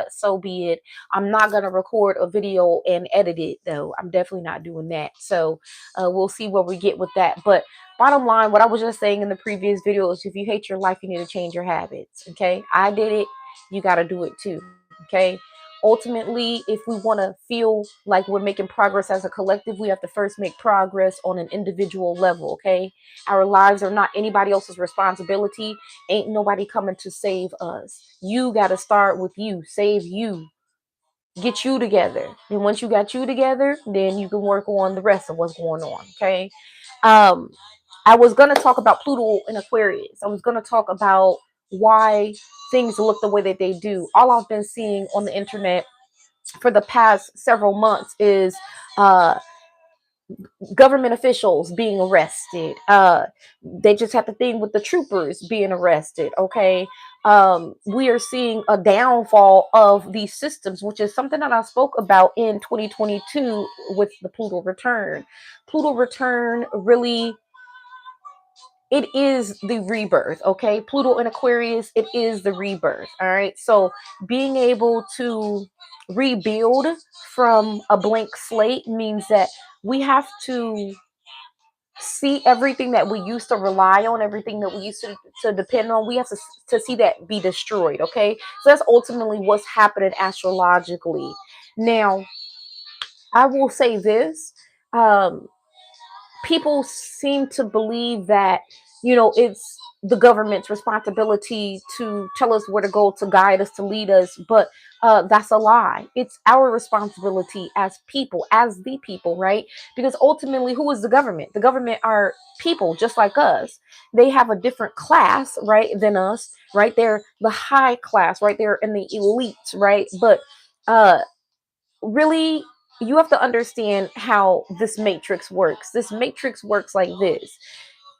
so be it. I'm not going to record a video and edit it, though. I'm definitely not doing that. So we'll see where we get with that. But bottom line, what I was just saying in the previous video is, if you hate your life, you need to change your habits. Okay, I did it. You got to do it too. Okay. Ultimately, if we want to feel like we're making progress as a collective, we have to first make progress on an individual level. Okay. Our lives are not anybody else's responsibility. Ain't nobody coming to save us. You got to start with you. Save you. Get you together. And once you got you together, then you can work on the rest of what's going on. Okay. Um, I was going to talk about Pluto in Aquarius. I was going to talk about why things look the way that they do. All I've been seeing on the internet for the past several months is uh, government officials being arrested. They just had the thing with the troopers being arrested. Okay. We are seeing a downfall of these systems, which is something that I spoke about in 2022 with the Pluto return. Pluto return really, it is the rebirth. Okay. Pluto in Aquarius, it is the rebirth. All right. So being able to rebuild from a blank slate means that we have to see everything that we used to rely on, everything that we used to depend on, we have to see that be destroyed. Okay. So that's ultimately what's happening astrologically. Now, I will say this. Um, People seem to believe that, it's the government's responsibility to tell us where to go, to guide us, to lead us. But that's a lie. It's our responsibility as people, as the people, right? Because ultimately, who is the government? The government are people just like us. They have a different class, right, than us, right? They're the high class, right? They're in the elite, right? But uh, really, you have to understand how this matrix works. This matrix works like this.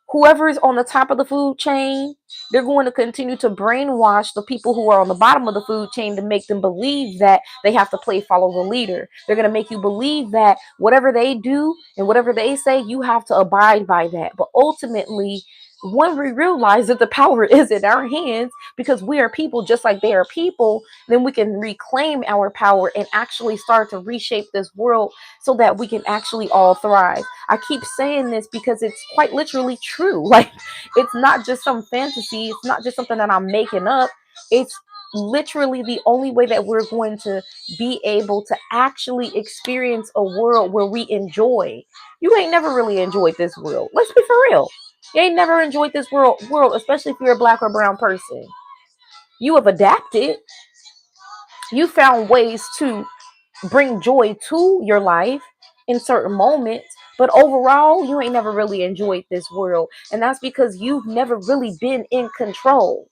Whoever is on the top of the food chain, they're going to continue to brainwash the people who are on the bottom of the food chain to make them believe that they have to play follow the leader. They're going to make you believe that whatever they do and whatever they say, you have to abide by that. But ultimately, when we realize that the power is in our hands, because we are people just like they are people, then we can reclaim our power and actually start to reshape this world so that we can actually all thrive. I keep saying this because it's quite literally true. Like, it's not just some fantasy, it's not just something that I'm making up. It's literally the only way that we're going to be able to actually experience a world where we enjoy. You ain't never really enjoyed this world. Let's be for real. You ain't never enjoyed this world, especially if you're a black or brown person. You have adapted. You found ways to bring joy to your life in certain moments, but overall, you ain't never really enjoyed this world. And that's because you've never really been in control.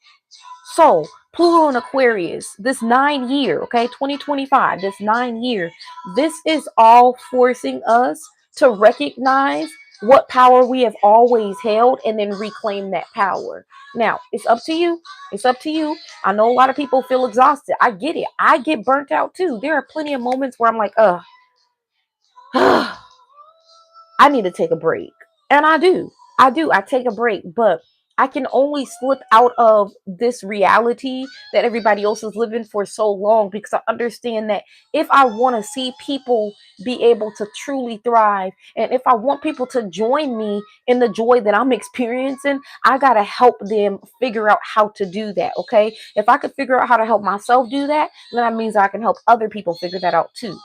So, Pluto and Aquarius, this 9 year, okay, 2025, this 9 year, this is all forcing us to recognize what power we have always held and then reclaim that power. Now, it's up to you. It's up to you. I know a lot of people feel exhausted. I get it. I get burnt out too. There are plenty of moments where I'm like, I need to take a break. And I do. I take a break, but I can only slip out of this reality that everybody else is living for so long, because I understand that if I want to see people be able to truly thrive, and if I want people to join me in the joy that I'm experiencing, I got to help them figure out how to do that. Okay. If I could figure out how to help myself do that, then that means I can help other people figure that out too.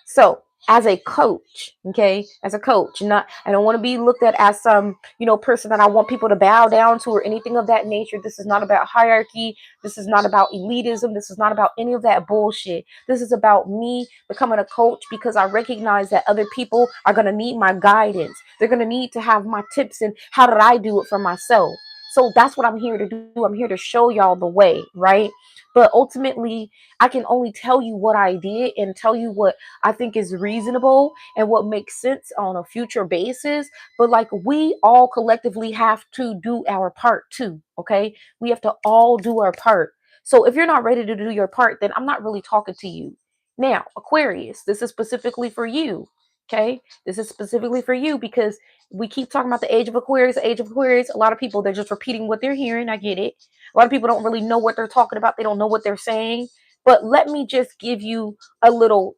So, as a coach, okay, as a coach, not, I don't want to be looked at as some, person that I want people to bow down to or anything of that nature. This is not about hierarchy. This is not about elitism. This is not about any of that bullshit. This is about me becoming a coach because I recognize that other people are going to need my guidance. They're going to need to have my tips and how did I do it for myself. So that's what I'm here to do. I'm here to show y'all the way, right? But ultimately, I can only tell you what I did and tell you what I think is reasonable and what makes sense on a future basis. But like, we all collectively have to do our part too. Okay. We have to all do our part. So if you're not ready to do your part, then I'm not really talking to you. Now, Aquarius, this is specifically for you. Okay. This is specifically for you because we keep talking about the age of Aquarius, the age of Aquarius. A lot of people, they're just repeating what they're hearing. I get it. A lot of people don't really know what they're talking about. They don't know what they're saying. But let me just give you a little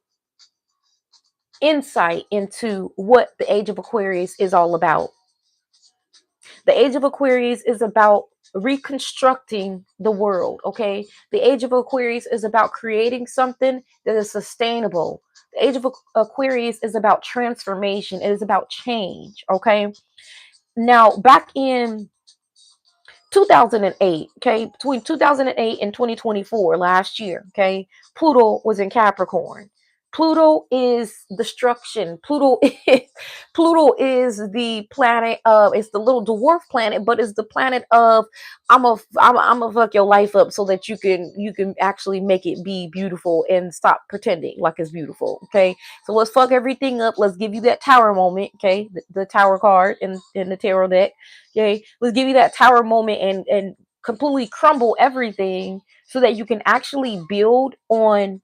insight into what the age of Aquarius is all about. The age of Aquarius is about reconstructing the world, okay? The age of Aquarius is about creating something that is sustainable. The age of Aquarius is about transformation. It is about change, okay? Now, back in 2008, okay, between 2008 and 2024, last year, okay, Pluto was in Capricorn. Pluto is destruction. Pluto is the planet of, it's the little dwarf planet, but it's the planet of I'm a fuck your life up so that you can actually make it be beautiful and stop pretending like it's beautiful. Okay, so let's fuck everything up. Let's give you that tower moment. Okay, the tower card in the tarot deck. Okay, let's give you that tower moment and completely crumble everything so that you can actually build on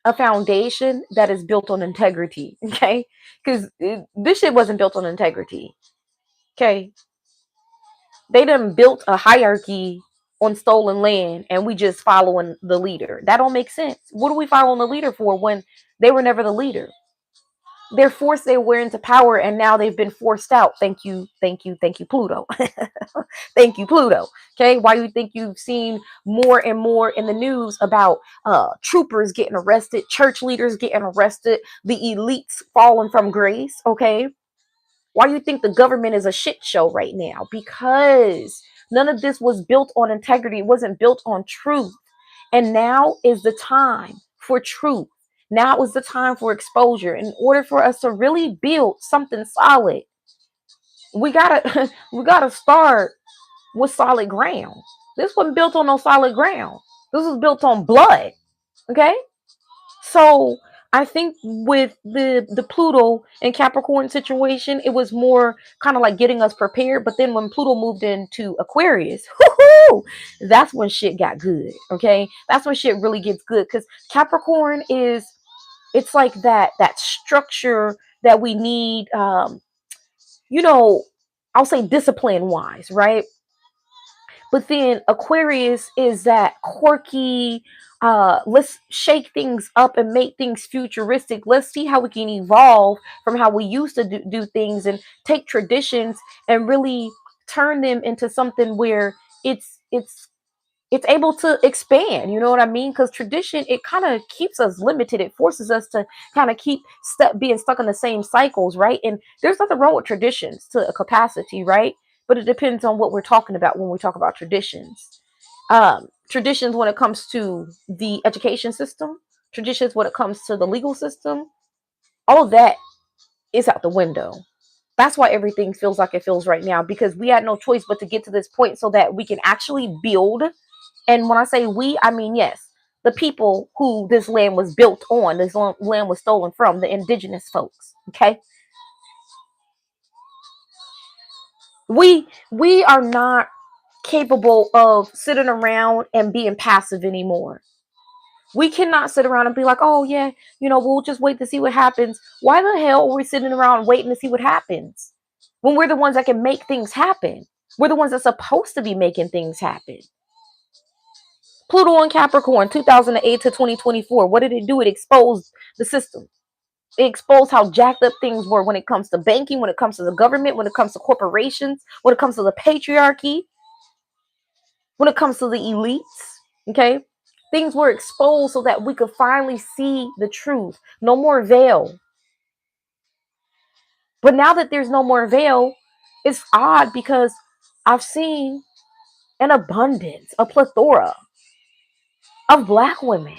a foundation that is built on integrity. Okay, because this shit wasn't built on integrity. Okay, they done built a hierarchy on stolen land and we just following the leader. That don't make sense. What are we following the leader for when they were never the leader? They're forced their way into power and now they've been forced out. Thank you, thank you, thank you, Pluto. Thank you, Pluto. Okay, why do you think you've seen more and more in the news about troopers getting arrested, church leaders getting arrested, the elites falling from grace? Okay, why do you think the government is a shit show right now? Because none of this was built on integrity. It wasn't built on truth. And now is the time for truth. Now is the time for exposure. In order for us to really build something solid, we gotta we gotta start with solid ground. This wasn't built on no solid ground. This was built on blood. Okay? So I think with the Pluto and Capricorn situation, it was more kind of like getting us prepared. But then when Pluto moved into Aquarius, that's when shit got good. Okay, that's when shit really gets good because Capricorn is, it's like that structure that we need. You know, I'll say discipline wise, right? But then Aquarius is that quirky, let's shake things up and make things futuristic. Let's see how we can evolve from how we used to do things and take traditions and really turn them into something where it's able to expand. You know what I mean? Because tradition, it kind of keeps us limited. It forces us to kind of keep being stuck in the same cycles, right? And there's nothing wrong with traditions to a capacity, right? But it depends on what we're talking about when we talk about traditions. Traditions when it comes to the education system, traditions when it comes to the legal system, all of that is out the window. That's why everything feels like it feels right now, because we had no choice but to get to this point so that we can actually build. And when I say we, I mean, yes, the people who this land was built on, this land was stolen from, the indigenous folks. Okay. We are not capable of sitting around and being passive anymore. We cannot sit around and be like, oh yeah, we'll just wait to see what happens. Why the hell are we sitting around waiting to see what happens when we're the ones that can make things happen? We're the ones that's supposed to be making things happen. Pluto and Capricorn, 2008 to 2024. What did it do? It exposed the system. It exposed how jacked up things were when it comes to banking, when it comes to the government, when it comes to corporations, when it comes to the patriarchy, when it comes to the elites. Okay? Things were exposed so that we could finally see the truth. No more veil. But now that there's no more veil, it's odd because I've seen an abundance, a plethora of Black women.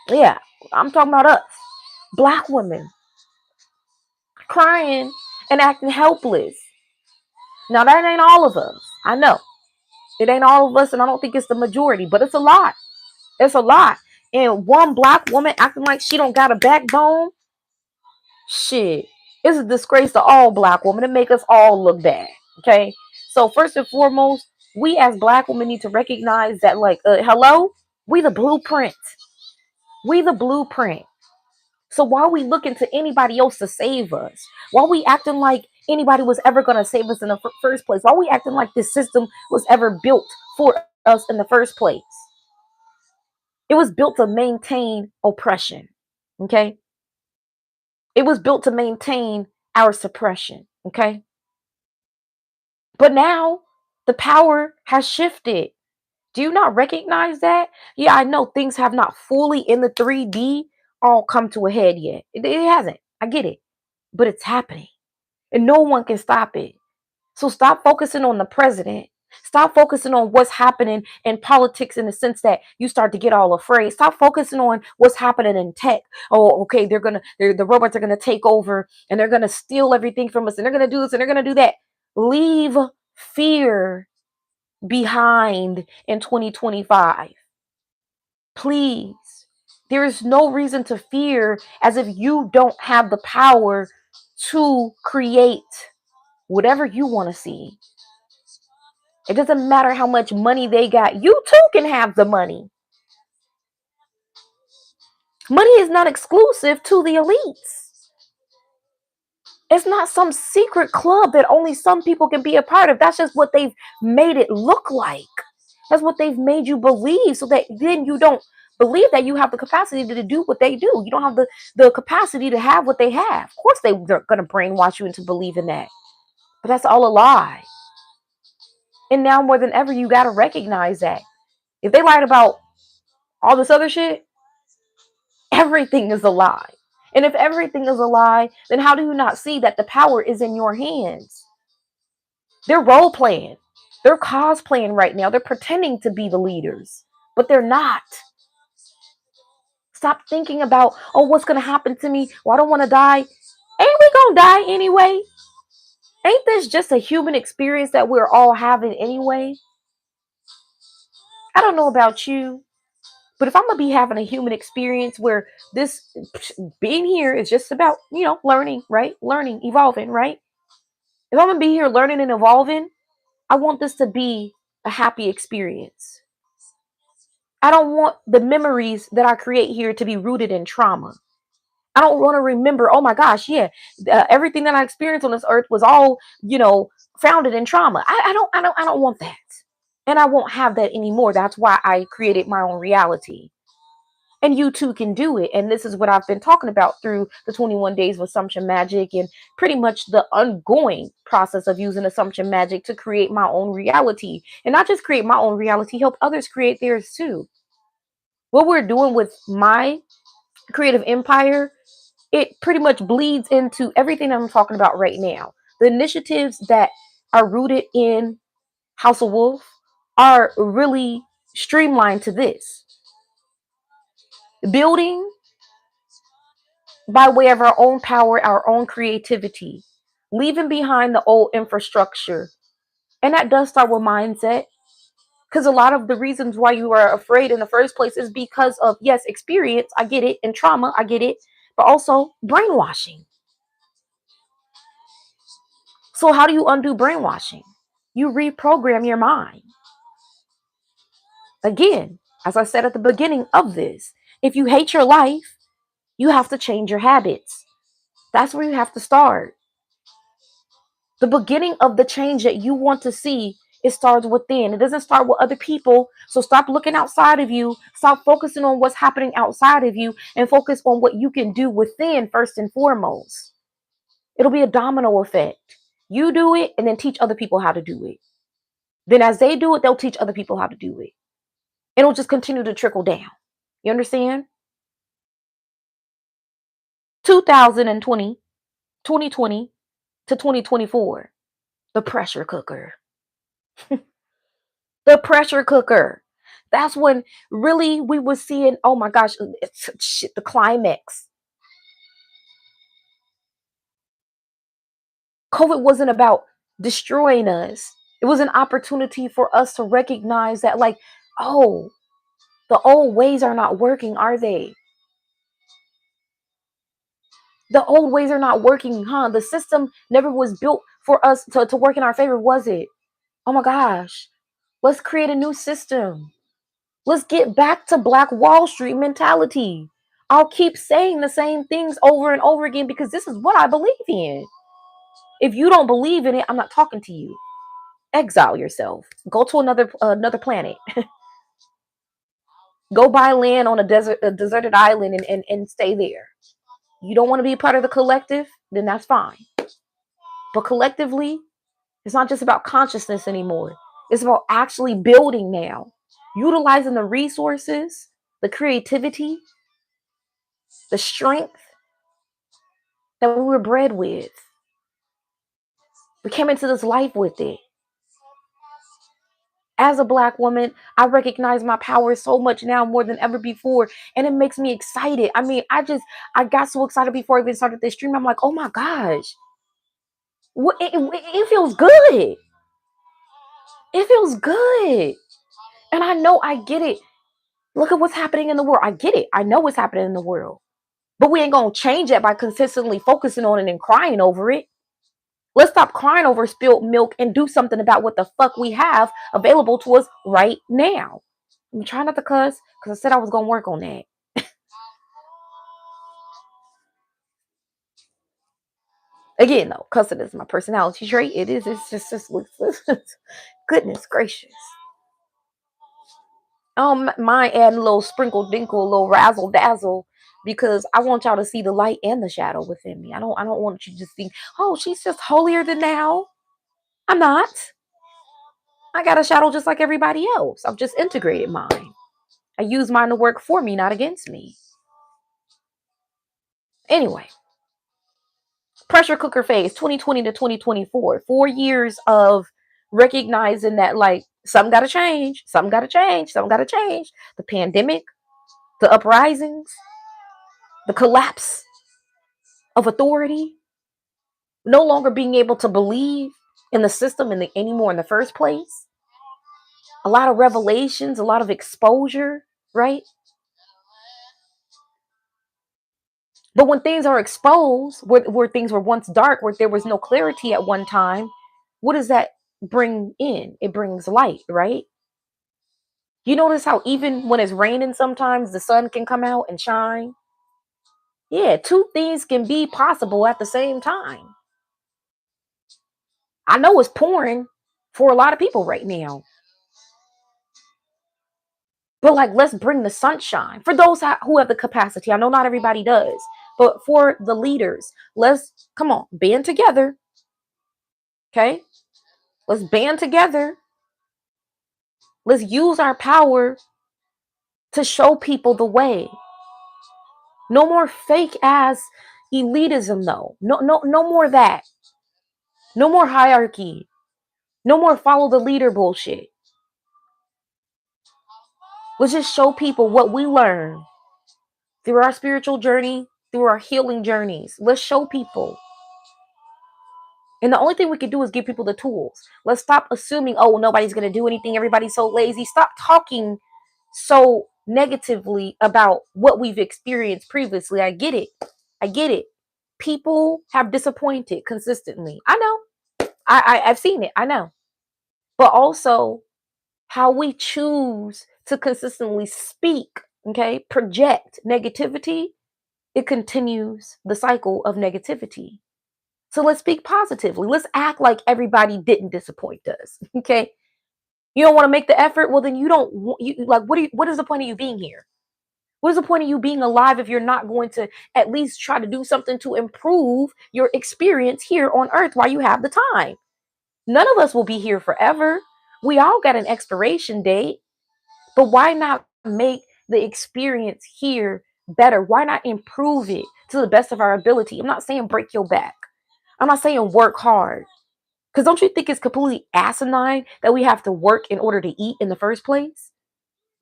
Yeah, I'm talking about us. Black women crying and acting helpless. Now, that ain't all of us. I know. It ain't all of us, and I don't think it's the majority, but it's a lot. It's a lot. And one Black woman acting like she don't got a backbone, shit, it's a disgrace to all Black women. It make us all look bad, okay? So first and foremost, we as Black women need to recognize that, like, hello, we the blueprint. We the blueprint. So why are we looking to anybody else to save us? Why are we acting like anybody was ever going to save us in the first place? Why are we acting like this system was ever built for us in the first place? It was built to maintain oppression. Okay. It was built to maintain our suppression. Okay. But now the power has shifted. Do you not recognize that? Yeah, I know things have not fully in the 3D all come to a head yet. It hasn't. I get it. But it's happening. And no one can stop it. So stop focusing on the president. Stop focusing on what's happening in politics in the sense that you start to get all afraid. Stop focusing on what's happening in tech. Oh, okay, the robots are gonna take over and they're gonna steal everything from us and they're gonna do this and they're gonna do that. Leave fear behind in 2025. Please. There is no reason to fear as if you don't have the power to create whatever you want to see. It doesn't matter how much money they got. You too can have the money. Money is not exclusive to the elites. It's not some secret club that only some people can be a part of. That's just what they've made it look like. That's what they've made you believe so that then you don't believe that you have the capacity to do what they do. You don't have the capacity to have what they have. Of course, they're going to brainwash you into believing that. But that's all a lie. And now more than ever, you got to recognize that. If they lied about all this other shit, everything is a lie. And if everything is a lie, then how do you not see that the power is in your hands? They're role playing. They're cosplaying right now. They're pretending to be the leaders, but they're not. Stop thinking about, oh, what's going to happen to me? Well, I don't want to die. Ain't we going to die anyway? Ain't this just a human experience that we're all having anyway? I don't know about you, but if I'm going to be having a human experience where this being here is just about, learning, right? Learning, evolving, right? If I'm going to be here learning and evolving, I want this to be a happy experience. I don't want the memories that I create here to be rooted in trauma. I don't want to remember, oh my gosh, yeah, everything that I experienced on this earth was all, founded in trauma. I don't want that. And I won't have that anymore. That's why I created my own reality. And you too can do it. And this is what I've been talking about through the 21 days of assumption magic and pretty much the ongoing process of using assumption magic to create my own reality. And not just create my own reality, help others create theirs too. What we're doing with my creative empire, it pretty much bleeds into everything I'm talking about right now. The initiatives that are rooted in House of Wolf are really streamlined to this. Building by way of our own power, our own creativity, leaving behind the old infrastructure. And that does start with mindset. Because a lot of the reasons why you are afraid in the first place is because of, yes, experience, I get it, and trauma, I get it, but also brainwashing. So how do you undo brainwashing? You reprogram your mind. Again, as I said at the beginning of this, if you hate your life, you have to change your habits. That's where you have to start. The beginning of the change that you want to see, it starts within. It doesn't start with other people. So stop looking outside of you. Stop focusing on what's happening outside of you and focus on what you can do within first and foremost. It'll be a domino effect. You do it and then teach other people how to do it. Then as they do it, they'll teach other people how to do it. It'll just continue to trickle down. You understand? 2020, 2020 to 2024, the pressure cooker. The pressure cooker. That's when really we were seeing, oh my gosh, it's shit, the climax. COVID wasn't about destroying us. It was an opportunity for us to recognize that, like, oh, the old ways are not working, are they? The old ways are not working, huh? The system never was built for us to work in our favor, was it? Oh my gosh. Let's create a new system. Let's get back to Black Wall Street mentality. I'll keep saying the same things over and over again because this is what I believe in. If you don't believe in it, I'm not talking to you. Exile yourself. Go to another planet. Go buy land on a deserted island and stay there. You don't want to be a part of the collective, then that's fine. But collectively, it's not just about consciousness anymore. It's about actually building now, utilizing the resources, the creativity, the strength that we were bred with. We came into this life with it. As a Black woman, I recognize my power so much now more than ever before. And it makes me excited. I mean, I got so excited before I even started this stream. I'm like, oh my gosh. It feels good. It feels good. And I know I get it. Look at what's happening in the world. I get it. I know what's happening in the world. But we ain't going to change it by consistently focusing on it and crying over it. Let's stop crying over spilled milk and do something about what the fuck we have available to us right now. I'm trying not to cuss because I said I was going to work on that. Again, though, cussing is my personality trait. It is. It's just goodness gracious. Mine adding a little sprinkle dinkle, a little razzle dazzle, because I want y'all to see the light and the shadow within me. I don't want you to just think, oh, she's just holier than thou. I'm not. I got a shadow just like everybody else. I've just integrated mine. I use mine to work for me, not against me. Anyway, pressure cooker phase 2020 to 2024. 4 years of recognizing that, like, something got to change. Something got to change. Something got to change. The pandemic, the uprisings, the collapse of authority, no longer being able to believe in the system anymore in the first place. A lot of revelations, a lot of exposure, right? But when things are exposed, where things were once dark, where there was no clarity at one time, what does that bring in? It brings light, right? You notice how even when it's raining, sometimes the sun can come out and shine? Yeah, two things can be possible at the same time. I know it's pouring for a lot of people right now. But like, let's bring the sunshine for those who have the capacity. I know not everybody does, but for the leaders, let's come on, band together. Okay, let's band together. Let's use our power to show people the way. No more fake ass elitism, though. No more of that. No more hierarchy. No more follow the leader bullshit. Let's just show people what we learn through our spiritual journey, through our healing journeys. Let's show people. And the only thing we can do is give people the tools. Let's stop assuming, oh, nobody's going to do anything. Everybody's so lazy. Stop talking so negatively about what we've experienced previously. I get it. I get it. People have disappointed consistently. I know. I've seen it. I know. But also how we choose to consistently speak, okay, project negativity, it continues the cycle of negativity. So let's speak positively. Let's act like everybody didn't disappoint us. Okay. You don't want to make the effort. Well, then you don't, like, what is the point of you being here? What is the point of you being alive if you're not going to at least try to do something to improve your experience here on earth while you have the time? None of us will be here forever. We all got an expiration date, but why not make the experience here better? Why not improve it to the best of our ability? I'm not saying break your back. I'm not saying work hard. Because don't you think it's completely asinine that we have to work in order to eat in the first place?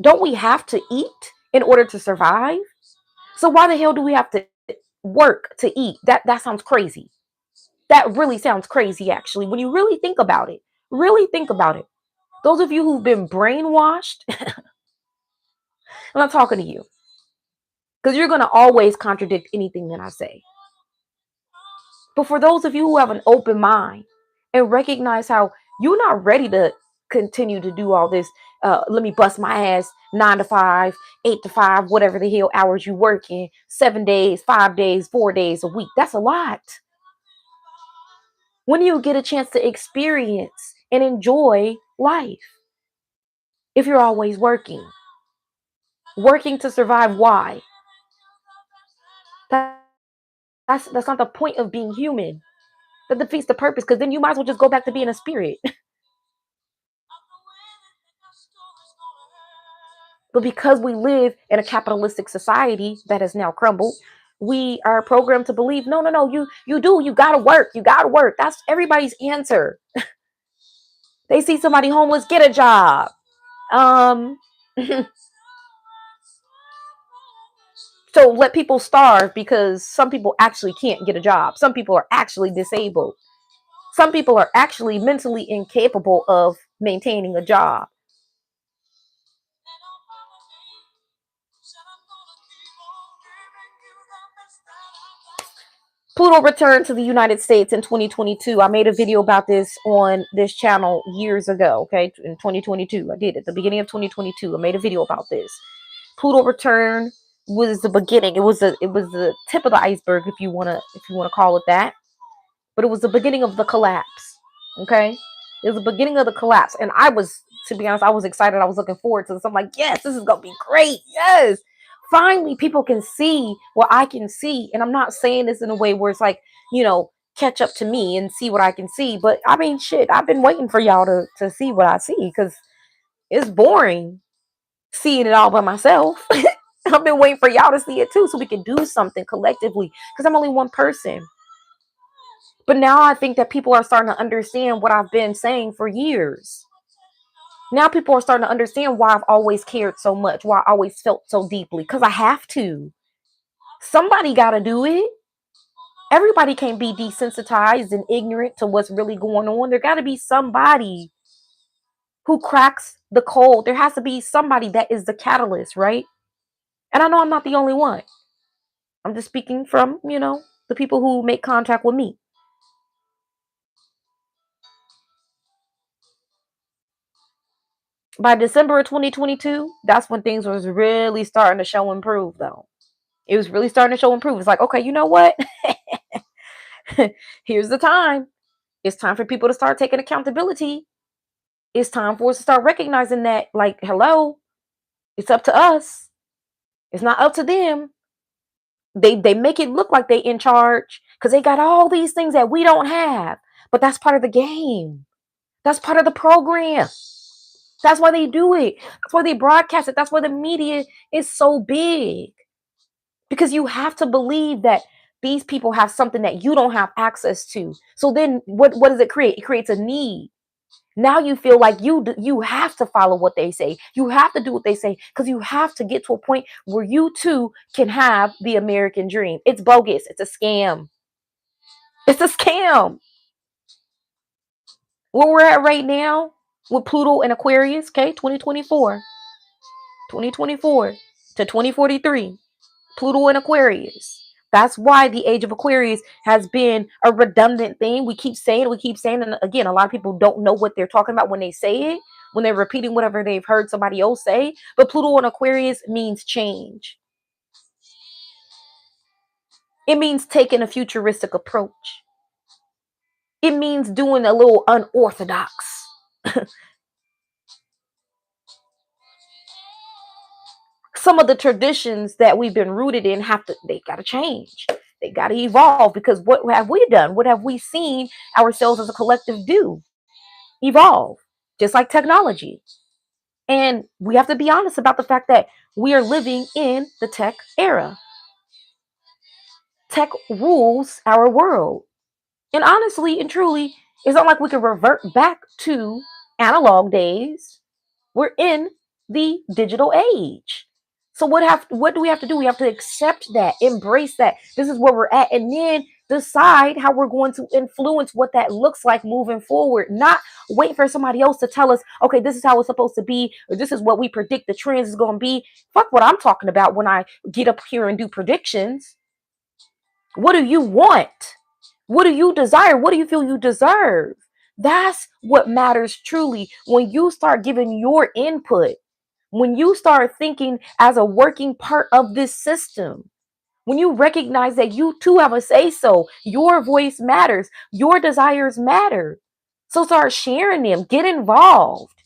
Don't we have to eat in order to survive? So why the hell do we have to work to eat? That sounds crazy. That really sounds crazy, actually. When you really think about it, really think about it. Those of you who've been brainwashed, I'm not talking to you. Because you're going to always contradict anything that I say. But for those of you who have an open mind and recognize how you're not ready to continue to do all this, let me bust my ass 9 to 5, 8 to 5, whatever the hell hours you work in, 7 days, 5 days, 4 days a week. That's a lot. When do you get a chance to experience and enjoy life if you're always working? Working to survive. Why? That's not the point of being human. That defeats the purpose, because then you might as well just go back to being a spirit. But because we live in a capitalistic society that has now crumbled, we are programmed to believe, no, no, no, you gotta work, you gotta work. That's everybody's answer. They see somebody homeless, get a job. So let people starve because some people actually can't get a job. Some people are actually disabled. Some people are actually mentally incapable of maintaining a job. Pluto returned to the United States in 2022. I made a video about this on this channel years ago, okay? In 2022. I did it at the beginning of 2022. I made a video about this. Pluto return was the beginning. It was the tip of the iceberg, if you wanna call it that. But it was the beginning of the collapse. Okay? It was the beginning of the collapse. And I was, to be honest, I was excited. I was looking forward to this. I'm like, yes, this is gonna be great. Yes. Finally, people can see what I can see. And I'm not saying this in a way where it's like, catch up to me and see what I can see. But I mean, shit, I've been waiting for y'all to see what I see, because it's boring seeing it all by myself. I've been waiting for y'all to see it too, so we can do something collectively, because I'm only one person. But now I think that people are starting to understand what I've been saying for years. Now people are starting to understand why I've always cared so much, why I always felt so deeply, because I have to. Somebody got to do it. Everybody can't be desensitized and ignorant to what's really going on. There got to be somebody who cracks the code. There has to be somebody that is the catalyst, right? And I know I'm not the only one. I'm just speaking from, the people who make contact with me. By December of 2022, that's when things was really starting to show improve, though. It was really starting to show improve. It's like, okay, you know what? Here's the time. It's time for people to start taking accountability. It's time for us to start recognizing that, like, hello, it's up to us. It's not up to them. They make it look like they in charge because they got all these things that we don't have. But that's part of the game. That's part of the program. That's why they do it. That's why they broadcast it. That's why the media is so big. Because you have to believe that these people have something that you don't have access to. So then what does it create? It creates a need. Now you feel like you have to follow what they say. You have to do what they say, because you have to get to a point where you too can have the American dream. It's bogus. It's a scam. It's a scam. Where we're at right now with Pluto and Aquarius, okay, 2024 to 2043, Pluto and Aquarius. That's why the age of Aquarius has been a redundant thing. We keep saying, and again, a lot of people don't know what they're talking about when they say it, when they're repeating whatever they've heard somebody else say. But Pluto and Aquarius means change. It means taking a futuristic approach. It means doing a little unorthodox. Some of the traditions that we've been rooted in they got to change. They got to evolve, because what have we done? What have we seen ourselves as a collective do? Evolve, just like technology. And we have to be honest about the fact that we are living in the tech era. Tech rules our world. And honestly and truly, it's not like we can revert back to analog days. We're in the digital age. So what do we have to do? We have to accept that, embrace that. This is where we're at, and then decide how we're going to influence what that looks like moving forward. Not wait for somebody else to tell us, okay, this is how it's supposed to be, or this is what we predict the trends is going to be. Fuck what I'm talking about when I get up here and do predictions. What do you want? What do you desire? What do you feel you deserve? That's what matters truly. When you start giving your input, when you start thinking as a working part of this system, when you recognize that you too have a say so, your voice matters, your desires matter. So start sharing them, get involved.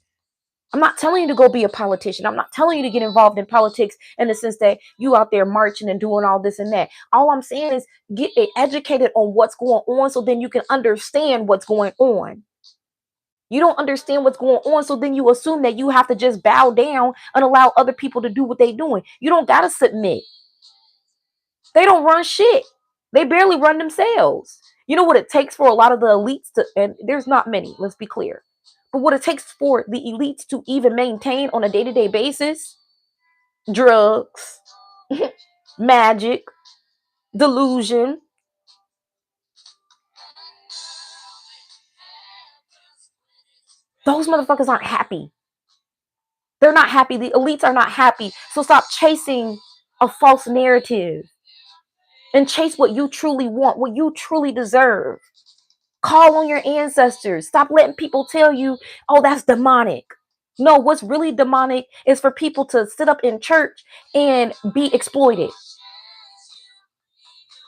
I'm not telling you to go be a politician. I'm not telling you to get involved in politics in the sense that you out there marching and doing all this and that. All I'm saying is get educated on what's going on so then you can understand what's going on. You don't understand what's going on, so then you assume that you have to just bow down and allow other people to do what they're doing. You don't got to submit. They don't run shit. They barely run themselves. You know what it takes for a lot of the elites to, and there's not many, let's be clear. But what it takes for the elites to even maintain on a day-to-day basis? Drugs, magic, delusion. Those motherfuckers aren't happy. They're not happy. The elites are not happy. So stop chasing a false narrative and chase what you truly want, what you truly deserve. Call on your ancestors. Stop letting people tell you, oh, that's demonic. No, what's really demonic is for people to sit up in church and be exploited.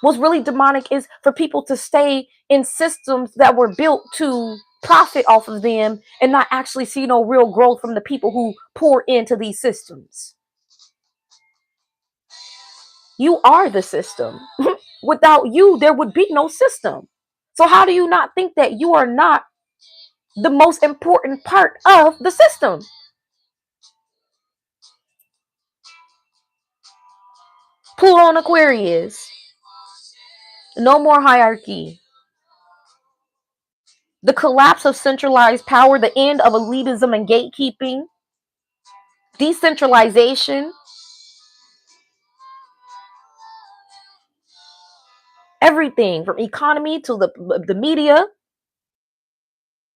What's really demonic is for people to stay in systems that were built to profit off of them and not actually see no real growth from the people who pour into these systems. You are the system. Without you, there would be no system. So how do you not think that you are not the most important part of the system? Pluto and Aquarius. No more hierarchy. The collapse of centralized power, the end of elitism and gatekeeping, decentralization, everything from economy to the media,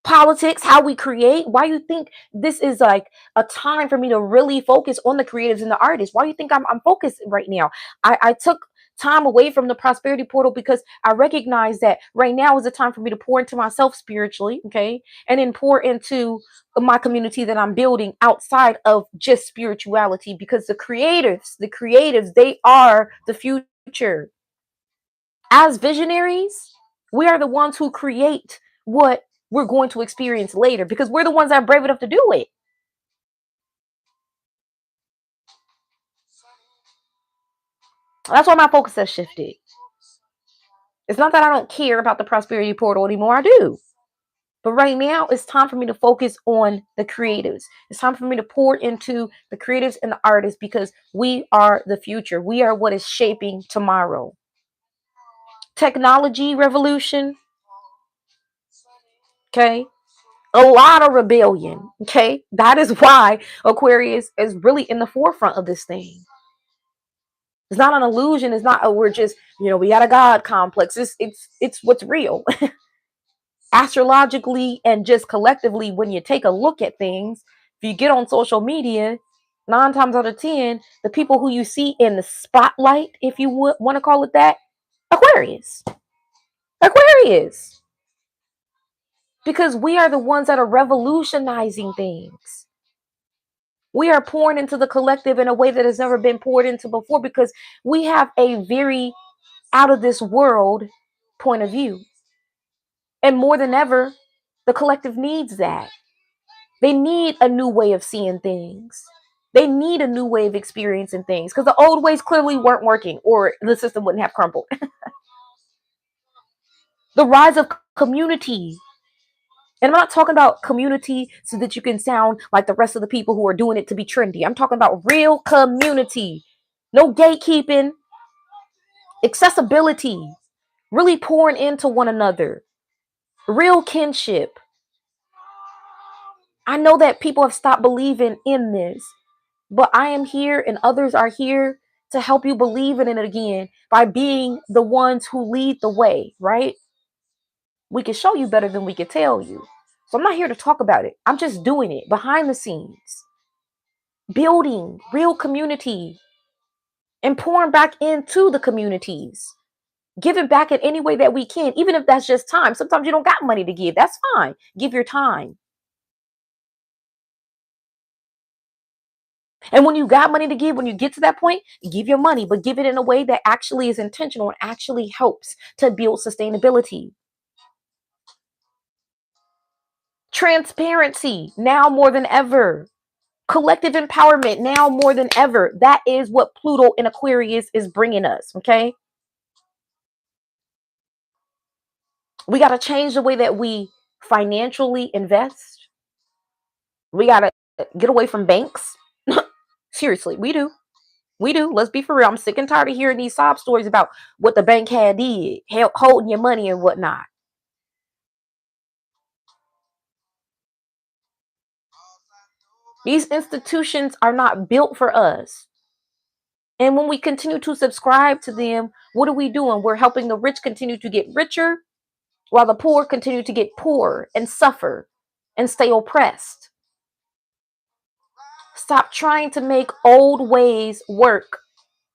politics, how we create. Why you think this is like a time for me to really focus on the creatives and the artists? Why do you think I'm focused right now? I took time away from the prosperity portal because I recognize that right now is the time for me to pour into myself spiritually, okay, and then pour into my community that I'm building outside of just spirituality, because the creatives, they are the future. As visionaries, we are the ones who create what we're going to experience later, because we're the ones that are brave enough to do it. That's why my focus has shifted. It's not that I don't care about the prosperity portal anymore. I do. But right now, it's time for me to focus on the creatives. It's time for me to pour into the creatives and the artists, because we are the future. We are what is shaping tomorrow. Technology revolution. Okay. A lot of rebellion. Okay. That is why Aquarius is really in the forefront of this thing. It's not an illusion. It's not, oh, we're just, we got a God complex. It's what's real. Astrologically and just collectively, when you take a look at things, if you get on social media, 9 times out of 10, the people who you see in the spotlight, if you would want to call it that, Aquarius. Aquarius. Because we are the ones that are revolutionizing things. We are pouring into the collective in a way that has never been poured into before, because we have a very out of this world point of view. And more than ever, the collective needs that. They need a new way of seeing things. They need a new way of experiencing things, because the old ways clearly weren't working, or the system wouldn't have crumbled. The rise of community. And I'm not talking about community so that you can sound like the rest of the people who are doing it to be trendy. I'm talking about real community. No gatekeeping. Accessibility. Really pouring into one another. Real kinship. I know that people have stopped believing in this, but I am here and others are here to help you believe in it again by being the ones who lead the way, right? We can show you better than we can tell you. So I'm not here to talk about it. I'm just doing it behind the scenes, building real community and pouring back into the communities, giving back in any way that we can, even if that's just time. Sometimes you don't got money to give. That's fine. Give your time. And when you got money to give, when you get to that point, give your money, but give it in a way that actually is intentional and actually helps to build sustainability. Transparency, now more than ever. Collective empowerment now more than ever. That is what Pluto in Aquarius is bringing us, okay? We got to change the way that we financially invest. We got to get away from banks. Seriously, we do. We do. Let's be for real. I'm sick and tired of hearing these sob stories about what the bank had did, holding your money and whatnot. These institutions are not built for us. And when we continue to subscribe to them, what are we doing? We're helping the rich continue to get richer while the poor continue to get poor and suffer and stay oppressed. Stop trying to make old ways work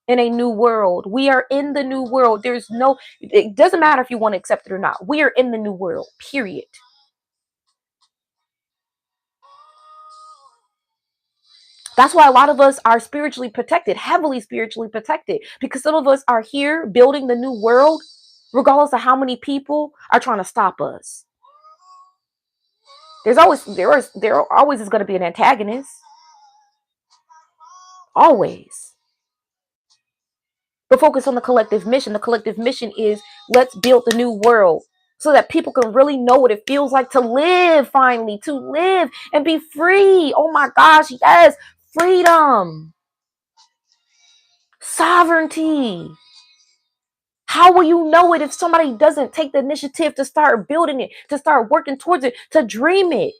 in a new world. We are in the new world. It doesn't matter if you want to accept it or not. We are in the new world, period. That's why a lot of us are spiritually protected, heavily spiritually protected, because some of us are here building the new world, regardless of how many people are trying to stop us. There always is going to be an antagonist. Always. But focus on the collective mission. The collective mission is let's build the new world so that people can really know what it feels like to live finally, to live and be free. Oh my gosh, yes, freedom, sovereignty. How will you know it if somebody doesn't take the initiative to start building it, to start working towards it, to dream it,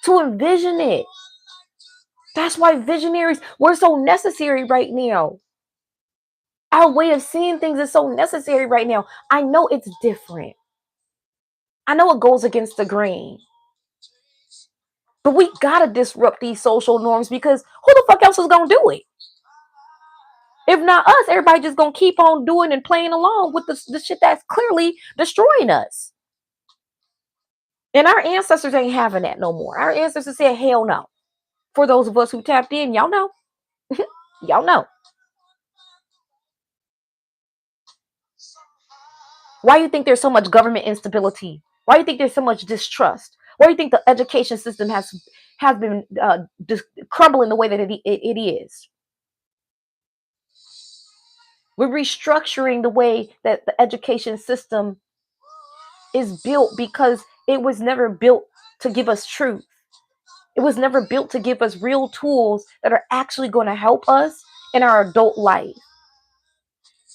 to envision it? That's why visionaries, we're so necessary right now. Our way of seeing things is so necessary right now. I know it's different. I know it goes against the grain. But we gotta disrupt these social norms because who the fuck else is gonna do it? If not us, everybody just gonna keep on doing and playing along with the shit that's clearly destroying us. And our ancestors ain't having that no more. Our ancestors said, hell no. For those of us who tapped in, y'all know. Y'all know. Why do you think there's so much government instability? Why do you think there's so much distrust? Why do you think the education system has been crumbling the way that it is? We're restructuring the way that the education system is built because it was never built to give us truth. It was never built to give us real tools that are actually going to help us in our adult life.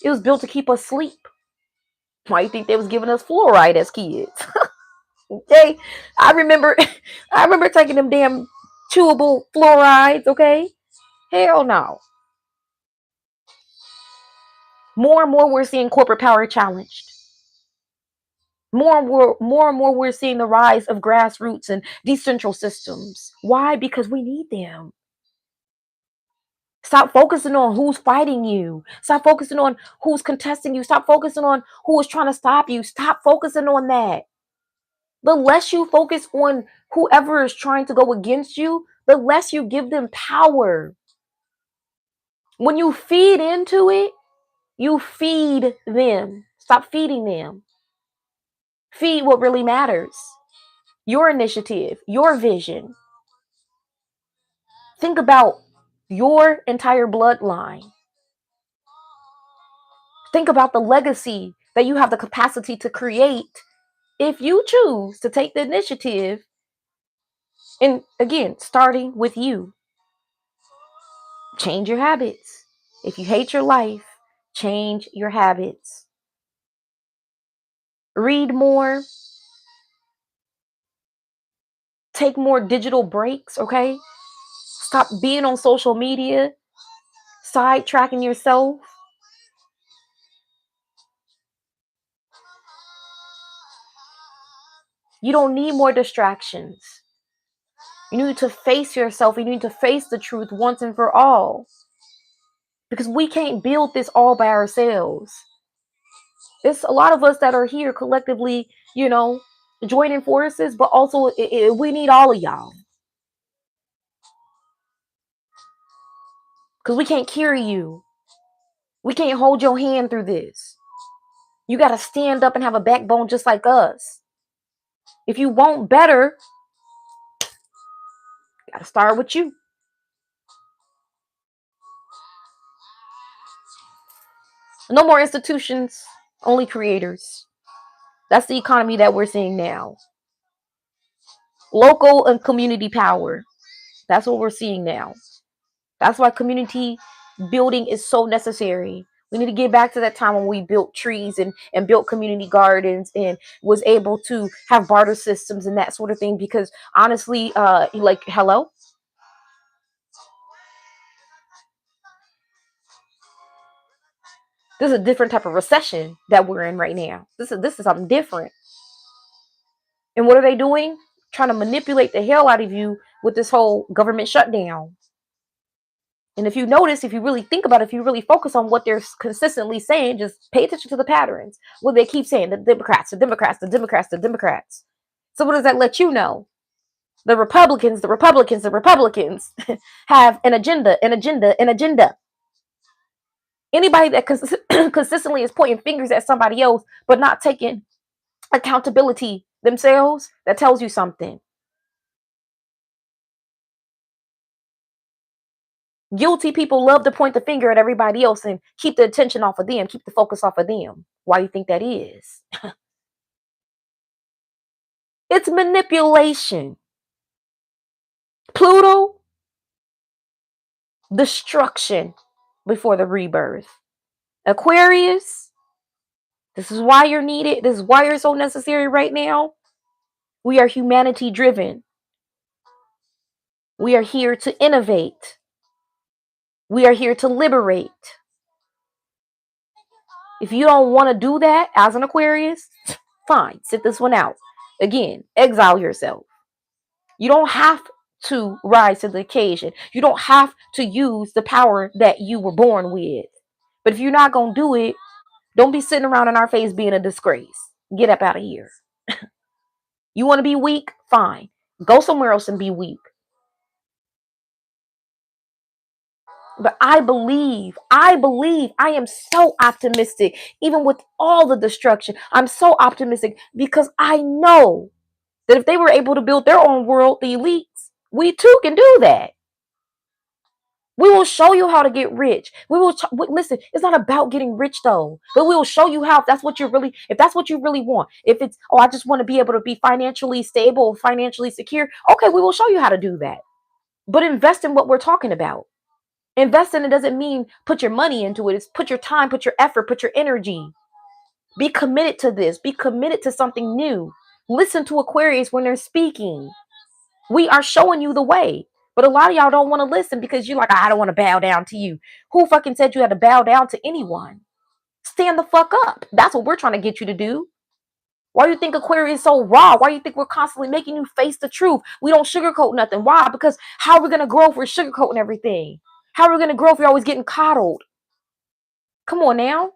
It was built to keep us asleep. Why do you think they was giving us fluoride as kids? Okay, I remember taking them damn chewable fluorides. Okay, hell no. More and more we're seeing corporate power challenged. More and more we're seeing the rise of grassroots and decentral systems. Why? Because we need them. Stop focusing on who's fighting you. Stop focusing on who's contesting you. Stop focusing on who is trying to stop you. Stop focusing on that. The less you focus on whoever is trying to go against you, the less you give them power. When you feed into it, you feed them. Stop feeding them. Feed what really matters. Your initiative, your vision. Think about your entire bloodline. Think about the legacy that you have the capacity to create if you choose to take the initiative. And again, starting with you. Change your habits. If you hate your life, change your habits. Read more. Take more digital breaks, okay? Stop being on social media, sidetracking yourself. You don't need more distractions. You need to face yourself. You need to face the truth once and for all. Because we can't build this all by ourselves. It's a lot of us that are here collectively, joining forces, but also we need all of y'all. Because we can't carry you. We can't hold your hand through this. You got to stand up and have a backbone just like us. If you want better, you got to start with you. No more institutions, only creators. That's the economy that we're seeing now. Local and community power. That's what we're seeing now. That's why community building is so necessary. We need to get back to that time when we built trees and built community gardens and was able to have barter systems and that sort of thing. Because honestly, like, hello? This is a different type of recession that we're in right now. This is something different. And what are they doing? Trying to manipulate the hell out of you with this whole government shutdown. And if you notice, if you really think about it, if you really focus on what they're consistently saying, just pay attention to the patterns. What they keep saying, the Democrats, the Democrats, the Democrats, the Democrats. So what does that let you know? The Republicans, the Republicans, the Republicans have an agenda, an agenda, an agenda. Anybody that consistently is pointing fingers at somebody else, but not taking accountability themselves, that tells you something. Guilty people love to point the finger at everybody else and keep the attention off of them, keep the focus off of them. Why do you think that is? It's manipulation. Pluto, destruction before the rebirth. Aquarius, this is why you're needed. This is why you're so necessary right now. We are humanity driven. We are here to innovate. We are here to liberate. If you don't want to do that as an Aquarius, fine, sit this one out. Again, exile yourself. You don't have to rise to the occasion. You don't have to use the power that you were born with. But if you're not going to do it, don't be sitting around in our face being a disgrace. Get up out of here. You want to be weak? Fine. Go somewhere else and be weak. But I am so optimistic, even with all the destruction. I'm so optimistic because I know that if they were able to build their own world, the elites, we too can do that. We will show you how to get rich. Listen. It's not about getting rich though, but we will show you how. If that's what you really want. If it's, oh, I just want to be able to be financially stable, financially secure. Okay, we will show you how to do that. But invest in what we're talking about. Invest in it doesn't mean put your money into it. It's put your time, put your effort, put your energy. Be committed to this. Be committed to something new. Listen to Aquarius when they're speaking. We are showing you the way. But a lot of y'all don't want to listen because you're like, I don't want to bow down to you. Who fucking said you had to bow down to anyone? Stand the fuck up. That's what we're trying to get you to do. Why do you think Aquarius is so raw? Why do you think we're constantly making you face the truth? We don't sugarcoat nothing. Why? Because how are we going to grow if we're sugarcoating everything? How are we going to grow if we're always getting coddled? Come on now.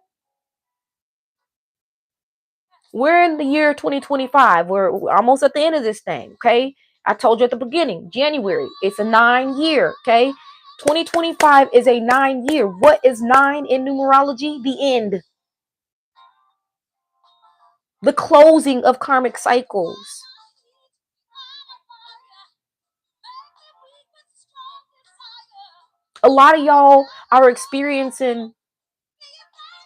We're in the year 2025. We're almost at the end of this thing, okay? I told you at the beginning, January, it's a 9-year, okay? 2025 is a 9-year. What is 9 in numerology? The end. The closing of karmic cycles. A lot of y'all are experiencing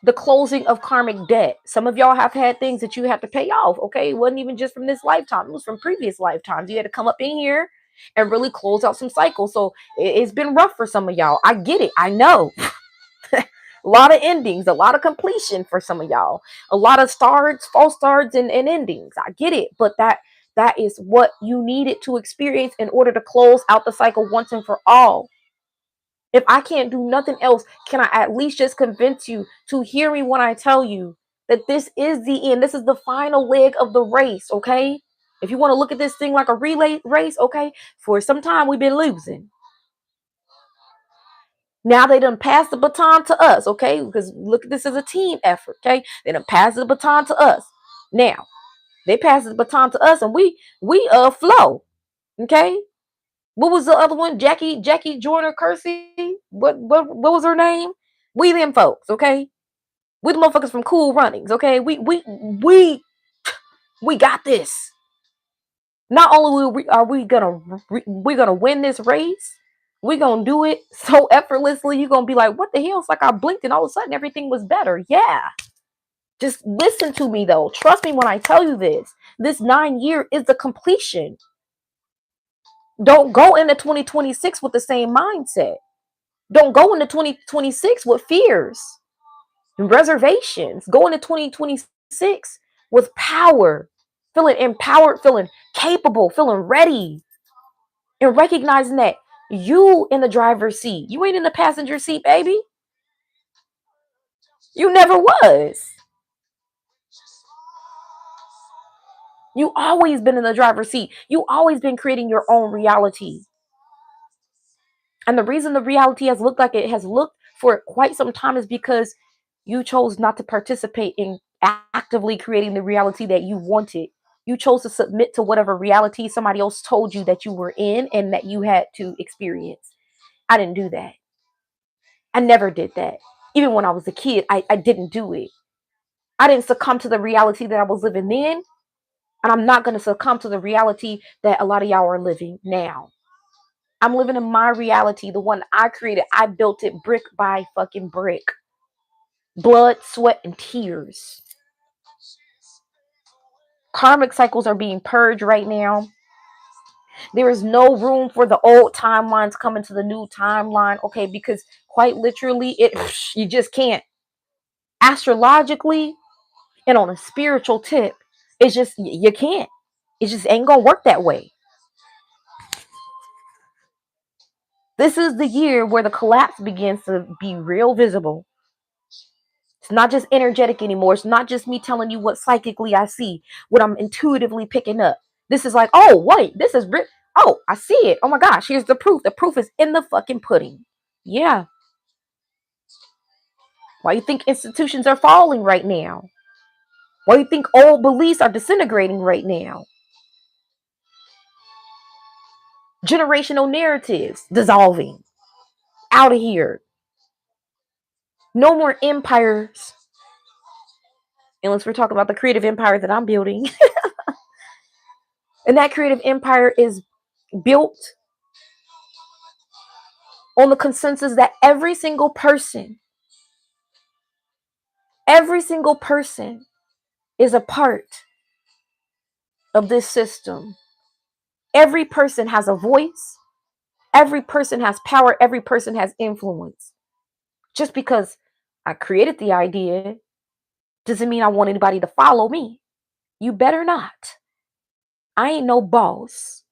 the closing of karmic debt. Some of y'all have had things that you have to pay off, okay? It wasn't even just from this lifetime. It was from previous lifetimes. You had to come up in here and really close out some cycles. So it's been rough for some of y'all. I get it. I know. A lot of endings, a lot of completion for some of y'all. A lot of starts, false starts, and endings. I get it. But that is what you needed to experience in order to close out the cycle once and for all. If I can't do nothing else, can I at least just convince you to hear me when I tell you that this is the end? This is the final leg of the race, okay? If you want to look at this thing like a relay race, okay, for some time we've been losing. Now they done passed the baton to us, okay? Because look at this as a team effort, okay? They done passed the baton to us. Now, they passed the baton to us and we flow, okay? What was the other one? Jackie Joyner Kersey? What was her name? We them folks, okay? We the motherfuckers from Cool Runnings, okay? We got this. Not only are we gonna win this race, We're going to do it so effortlessly. You're going to be like, what the hell? It's like I blinked and all of a sudden everything was better. Yeah. Just listen to me though. Trust me when I tell you this. This 9 year is the completion. Don't go into 2026 with the same mindset. Don't go into 2026 with fears and reservations. Go into 2026 with power, feeling empowered, feeling capable, feeling ready, and recognizing that you in the driver's seat. You ain't in the passenger seat, baby. You never was. You always been in the driver's seat. You always been creating your own reality. And the reason the reality has looked like it has looked for quite some time is because you chose not to participate in actively creating the reality that you wanted. You chose to submit to whatever reality somebody else told you that you were in and that you had to experience. I didn't do that. I never did that. Even when I was a kid, I didn't do it. I didn't succumb to the reality that I was living then. And I'm not going to succumb to the reality that a lot of y'all are living now. I'm living in my reality, the one I created. I built it brick by fucking brick. Blood, sweat, and tears. Karmic cycles are being purged right now. There is no room for the old timelines coming to the new timeline, okay? Because quite literally, you just can't. Astrologically and on a spiritual tip, it's just, you can't. It just ain't gonna work that way. This is the year where the collapse begins to be real visible. It's not just energetic anymore. It's not just me telling you what psychically I see, what I'm intuitively picking up. This is like, oh, wait, this is, oh, I see it. Oh my gosh, here's the proof. The proof is in the fucking pudding. Yeah. Why you think institutions are falling right now? Why you think old beliefs are disintegrating right now? Generational narratives dissolving. Out of here. No more empires. Unless we're talking about the creative empire that I'm building. And that creative empire is built on the consensus that every single person is a part of this system. Every person has a voice. Every person has power. Every person has influence. Just because I created the idea doesn't mean I want anybody to follow me. You better not. I ain't no boss.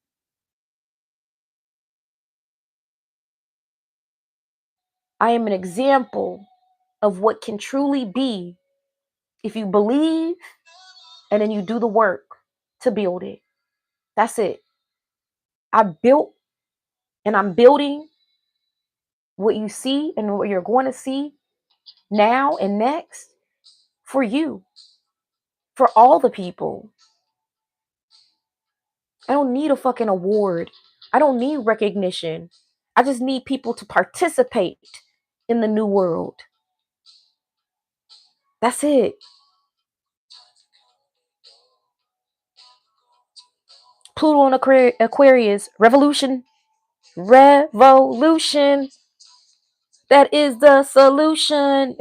I am an example of what can truly be if you believe and then you do the work to build it. That's it. I built and I'm building what you see and what you're going to see now and next for you, for all the people. I don't need a fucking award. I don't need recognition. I just need people to participate in the new world. That's it. Pluto and Aquarius, revolution. Revolution. That is the solution.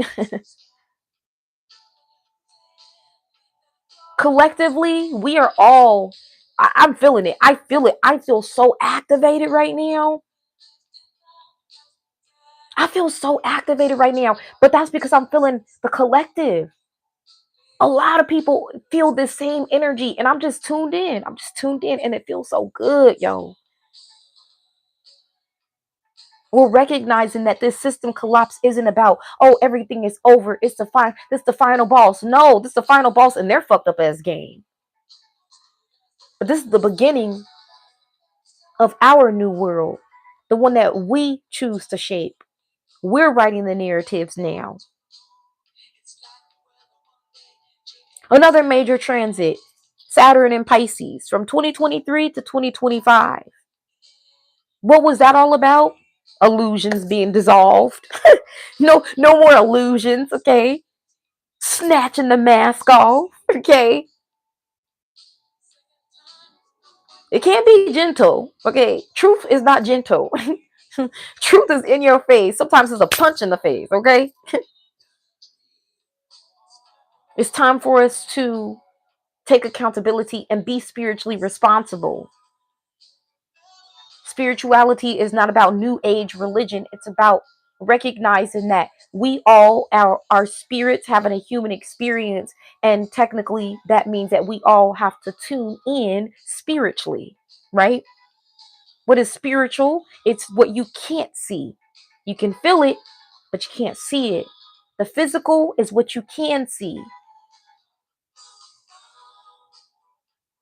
Collectively, we are all, I'm feeling it. I feel it. I feel so activated right now. I feel so activated right now, but that's because I'm feeling the collective. A lot of people feel this same energy, and I'm just tuned in. I'm just tuned in, and it feels so good, yo. We're recognizing that this system collapse isn't about, oh, everything is over. It's the final boss. No, this is the final boss, and they're fucked up as game. But this is the beginning of our new world, the one that we choose to shape. We're writing the narratives now. Another major transit, Saturn in Pisces from 2023 to 2025. What was that all about? Illusions being dissolved. No more illusions, okay? Snatching the mask off, okay? It can't be gentle, okay? Truth is not gentle. Truth is in your face. Sometimes it's a punch in the face, okay? It's time for us to take accountability and be spiritually responsible. Spirituality is not about new age religion. It's about recognizing that we all our spirits having a human experience, and technically that means that we all have to tune in spiritually, right? What is spiritual? It's what you can't see. You can feel it, but you can't see it. The physical is what you can see.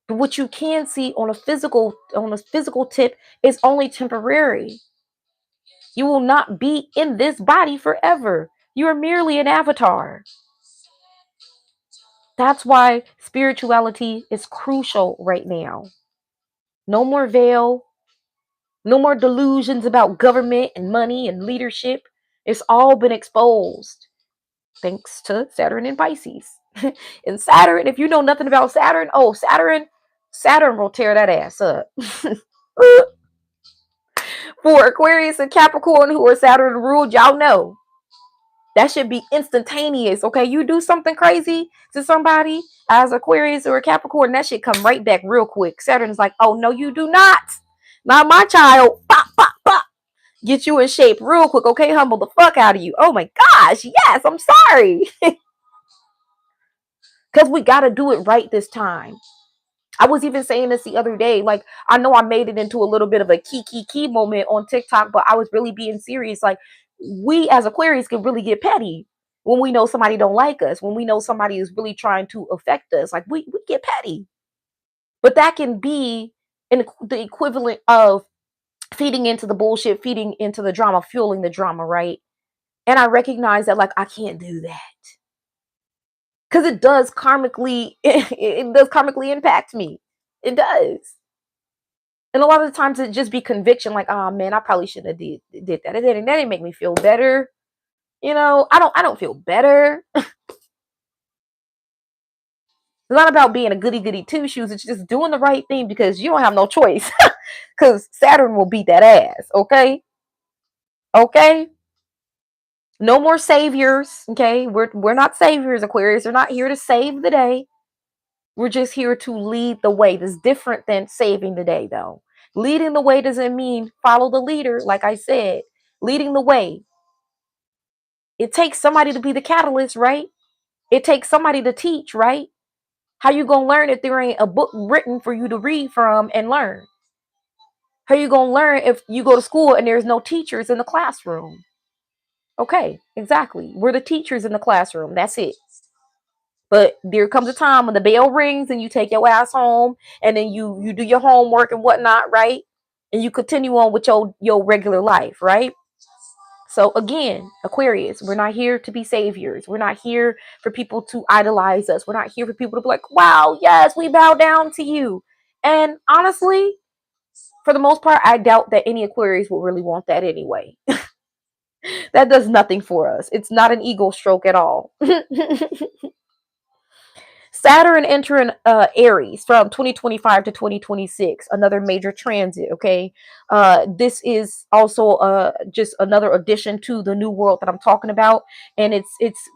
But what you can see on a physical tip is only temporary. You will not be in this body forever. You are merely an avatar. That's why spirituality is crucial right now. No more veil, no more delusions about government and money and leadership. It's all been exposed thanks to Saturn and Pisces. And Saturn, if you know nothing about Saturn, Saturn will tear that ass up. For Aquarius and Capricorn who are Saturn ruled, y'all know that should be instantaneous. Okay, you do something crazy to somebody as Aquarius or a Capricorn, that should come right back real quick. Saturn's like, oh no, you do not. Not my child. Pop, pop, pop. Get you in shape real quick. Okay, humble the fuck out of you. Oh my gosh, yes, I'm sorry. Because we got to do it right this time. I was even saying this the other day. Like, I know I made it into a little bit of a key moment on TikTok, but I was really being serious. Like, we as Aquarius can really get petty when we know somebody don't like us, when we know somebody is really trying to affect us. Like, we get petty. But that can be the equivalent of feeding into the bullshit, feeding into the drama, fueling the drama, right? And I recognize that, like, I can't do that. Because it does karmically, it does karmically impact me. It does. And a lot of the times it just be conviction, like, oh man, I probably shouldn't have did that. That didn't make me feel better. You know, I don't feel better. It's not about being a goody two shoes. It's just doing the right thing because you don't have no choice. Because Saturn will beat that ass. Okay. Okay. No more saviors. Okay. We're not saviors, Aquarius. We're not here to save the day. We're just here to lead the way. That's different than saving the day, though. Leading the way doesn't mean follow the leader, like I said. Leading the way. It takes somebody to be the catalyst, right? It takes somebody to teach, right? How you gonna learn if there ain't a book written for you to read from and learn? How you gonna learn if you go to school and there's no teachers in the classroom? Okay, exactly. We're the teachers in the classroom. That's it. But there comes a time when the bell rings and you take your ass home and then you do your homework and whatnot, right? And you continue on with your regular life, right? So again, Aquarius, we're not here to be saviors. We're not here for people to idolize us. We're not here for people to be like, wow, yes, we bow down to you. And honestly, for the most part, I doubt that any Aquarius will really want that anyway. That does nothing for us. It's not an ego stroke at all. Saturn entering Aries from 2025 to 2026, another major transit. Okay, this is also just another addition to the new world that I'm talking about, and it's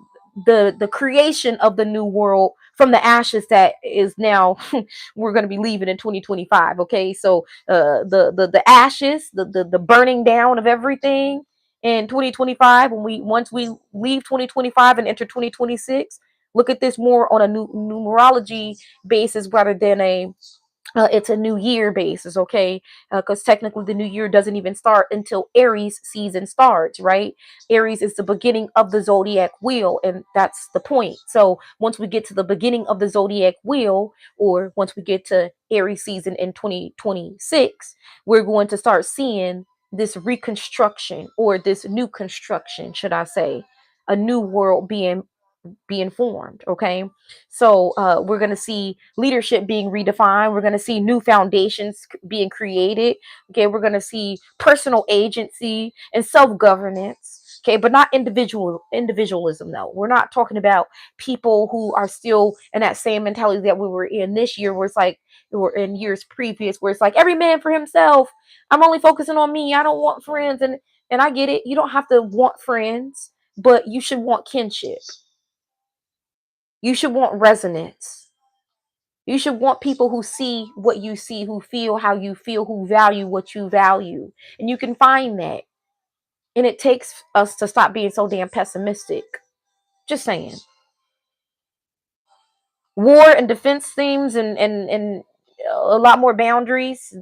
the creation of the new world from the ashes that is now we're going to be leaving in 2025. Okay, so the ashes, the burning down of everything in 2025. Once we leave 2025 and enter 2026. Look at this more on a numerology basis rather than it's a new year basis, okay? Because technically the new year doesn't even start until Aries season starts, right? Aries is the beginning of the zodiac wheel, and that's the point. So once we get to the beginning of the zodiac wheel, or once we get to Aries season in 2026, we're going to start seeing this reconstruction, or this new construction, should I say, a new world being formed. Okay, so we're going to see leadership being redefined. We're going to see new foundations being created. Okay, we're going to see personal agency and self-governance. Okay, but not individualism though. We're not talking about people who are still in that same mentality that we were in this year, where it's like we were in years previous, where it's like every man for himself. I'm only focusing on me. I don't want friends, and I get it. You don't have to want friends, but you should want kinship. You should want resonance. You should want people who see what you see, who feel how you feel, who value what you value. And you can find that. And it takes us to stop being so damn pessimistic. Just saying. War and defense themes and a lot more boundaries.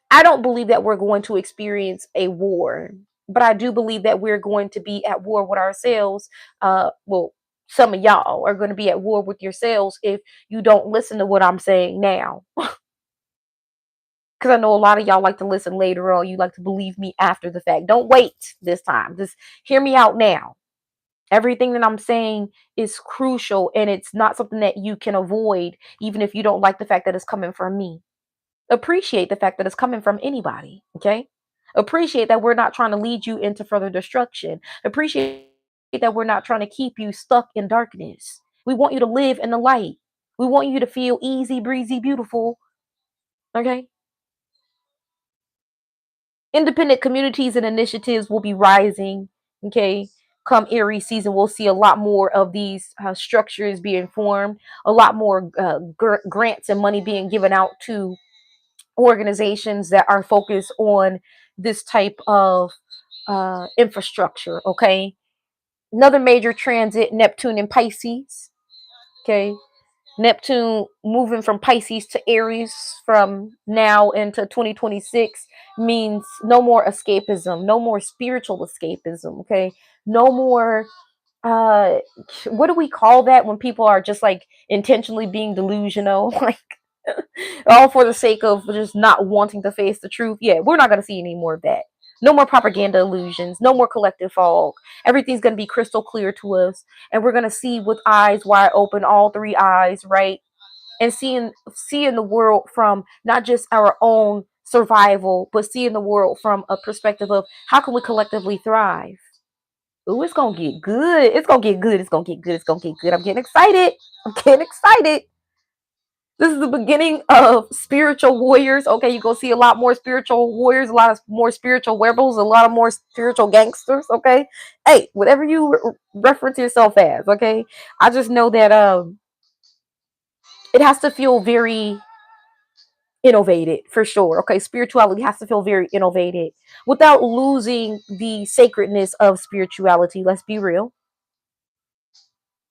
I don't believe that we're going to experience a war, but I do believe that we're going to be at war with ourselves. Well, some of y'all are going to be at war with yourselves if you don't listen to what I'm saying now. Because I know a lot of y'all like to listen later on. You like to believe me after the fact. Don't wait this time. Just hear me out now. Everything that I'm saying is crucial, and it's not something that you can avoid, even if you don't like the fact that it's coming from me. Appreciate the fact that it's coming from anybody. Okay. Appreciate that we're not trying to lead you into further destruction. Appreciate that we're not trying to keep you stuck in darkness. We want you to live in the light. We want you to feel easy, breezy, beautiful. Okay. Independent communities and initiatives will be rising. Okay. Come Aries season, we'll see a lot more of these structures being formed, a lot more grants and money being given out to organizations that are focused on this type of infrastructure. Okay. Another major transit, Neptune in Pisces. Okay. Neptune moving from Pisces to Aries from now into 2026 means no more escapism, no more spiritual escapism. Okay. No more uh what do we call that when people are just like intentionally being delusional? Like all for the sake of just not wanting to face the truth. Yeah, we're not going to see any more of that. No more propaganda illusions, no more collective fog. Everything's going to be crystal clear to us, and we're going to see with eyes wide open, all three eyes, right? And seeing the world from not just our own survival, but seeing the world from a perspective of how can we collectively thrive. Ooh, it's gonna get good. It's gonna get good. It's gonna get good. It's gonna get good. I'm getting excited. I'm getting excited. This is the beginning of spiritual warriors. Okay, you go see a lot more spiritual warriors, a lot of more spiritual rebels, a lot of more spiritual gangsters. Okay, hey, whatever you reference yourself as. Okay, I just know that it has to feel very innovated for sure. Okay, spirituality has to feel very innovated without losing the sacredness of spirituality. Let's be real.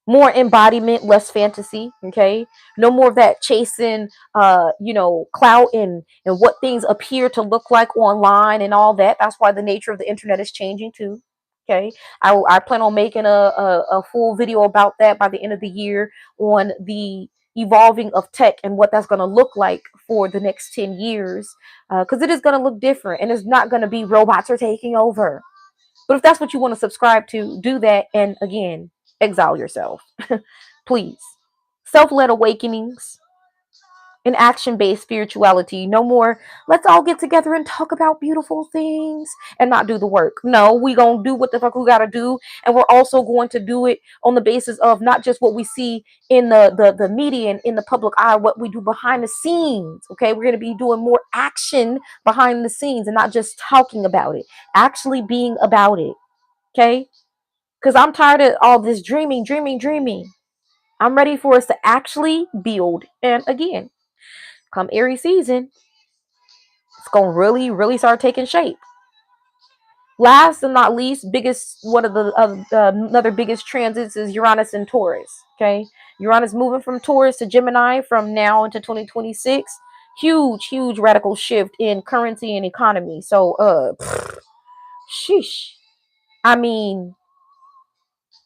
More embodiment, less fantasy. Okay, no more of that chasing clout and what things appear to look like online and all that. That's why the nature of the internet is changing too. Okay, I plan on making a full video about that by the end of the year, on the evolving of tech and what that's going to look like for the next 10 years, because it is going to look different, and it's not going to be robots are taking over. But if that's what you want to subscribe to, do that. And again, exile yourself. Please. Self-led awakenings and action-based spirituality. No more, let's all get together and talk about beautiful things and not do the work. No, we gonna do what the fuck we gotta do. And we're also going to do it on the basis of not just what we see in the media and in the public eye, what we do behind the scenes. Okay, we're gonna be doing more action behind the scenes and not just talking about it, actually being about it. Okay, because I'm tired of all this dreaming. I'm ready for us to actually build. And again, come Aries season, it's gonna really start taking shape. Last and not least, biggest one of the another biggest transits is Uranus and Taurus. Okay, Uranus moving from Taurus to Gemini from now into 2026. Huge radical shift in currency and economy. So sheesh. I mean,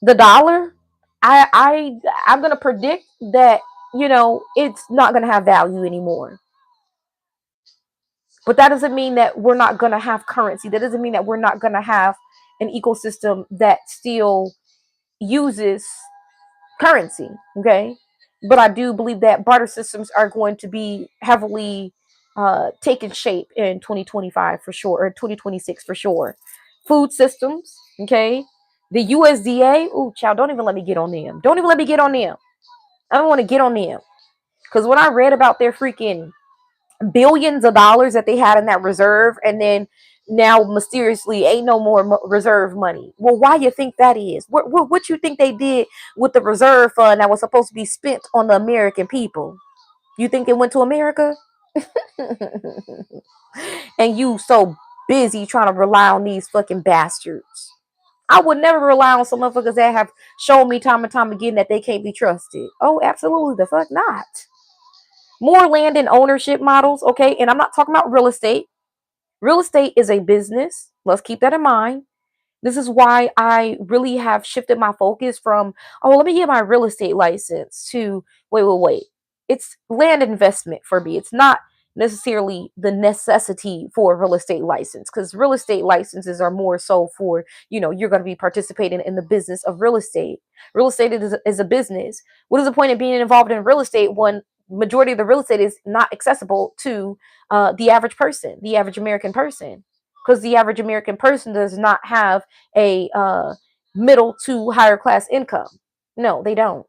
the dollar, I'm gonna predict that it's not gonna have value anymore. But that doesn't mean that we're not gonna have currency. That doesn't mean that we're not gonna have an ecosystem that still uses currency. Okay, but I do believe that barter systems are going to be heavily taking shape in 2025 for sure, or 2026 for sure. Food systems, okay. The USDA, ooh, child, don't even let me get on them. Don't even let me get on them. I don't want to get on them. Because when I read about their freaking billions of dollars that they had in that reserve, and then now mysteriously ain't no more reserve money. Well, why you think that is? What you think they did with the reserve fund that was supposed to be spent on the American people? You think it went to America? And you so busy trying to rely on these fucking bastards. I would never rely on some motherfuckers that have shown me time and time again that they can't be trusted. Oh, absolutely the fuck not. More land and ownership models, okay? And I'm not talking about real estate. Real estate is a business. Let's keep that in mind. This is why I really have shifted my focus from, oh, let me get my real estate license to, wait. It's land investment for me. It's not necessarily the necessity for a real estate license, because real estate licenses are more so for, you're going to be participating in the business of real estate. Real estate is a business. What is the point of being involved in real estate when majority of the real estate is not accessible to the average person, the average American person? Because the average American person does not have a middle to higher class income. No, they don't.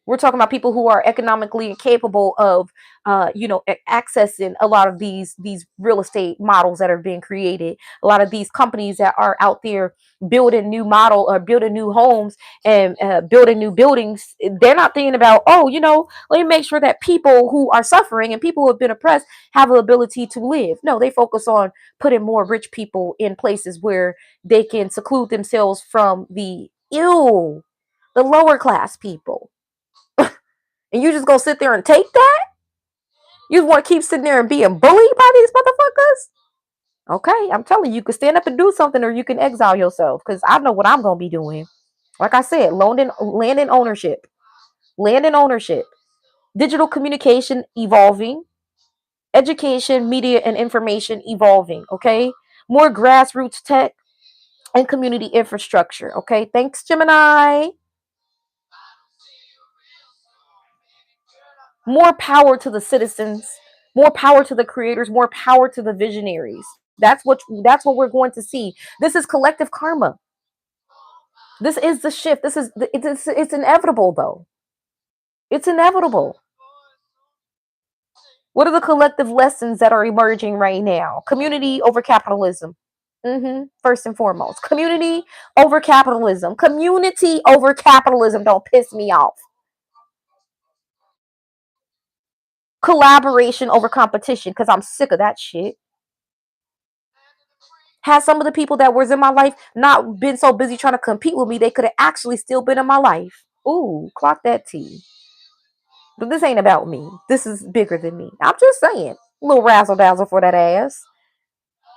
We're talking about people who are economically incapable of, accessing a lot of these real estate models that are being created. A lot of these companies that are out there building new model or building new homes and building new buildings. They're not thinking about, let me make sure that people who are suffering and people who have been oppressed have the ability to live. No, they focus on putting more rich people in places where they can seclude themselves from the lower class people. And you just gonna sit there and take that? You just want to keep sitting there and being bullied by these motherfuckers? Okay, I'm telling you, you can stand up and do something, or you can exile yourself. Because I know what I'm gonna be doing. Like I said, land and ownership, land and ownership, digital communication evolving, education, media, and information evolving. Okay, more grassroots tech and community infrastructure. Okay, thanks, Gemini. More power to the citizens, more power to the creators, more power to the visionaries. That's what we're going to see. This is collective karma. This is the shift. It's inevitable though. It's inevitable. What are the collective lessons that are emerging right now? Community over capitalism. First and foremost, community over capitalism. Community over capitalism. Don't piss me off. Collaboration over competition, because I'm sick of that shit. Had some of the people that was in my life not been so busy trying to compete with me, they could have actually still been in my life. Ooh, clock that T. But this ain't about me. This is bigger than me. I'm just saying. A little razzle dazzle for that ass.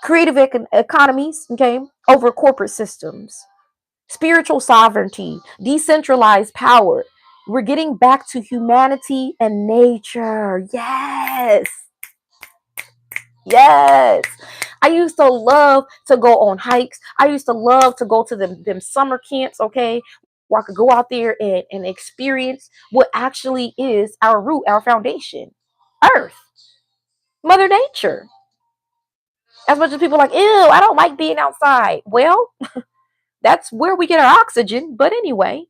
Creative economies, okay, over corporate systems. Spiritual sovereignty, decentralized power. We're getting back to humanity and nature. Yes. Yes. I used to love to go on hikes. I used to love to go to them summer camps, okay, where I could go out there and experience what actually is our root, our foundation. Earth, Mother Nature. As much as people are like, ew, I don't like being outside. Well, that's where we get our oxygen. But anyway,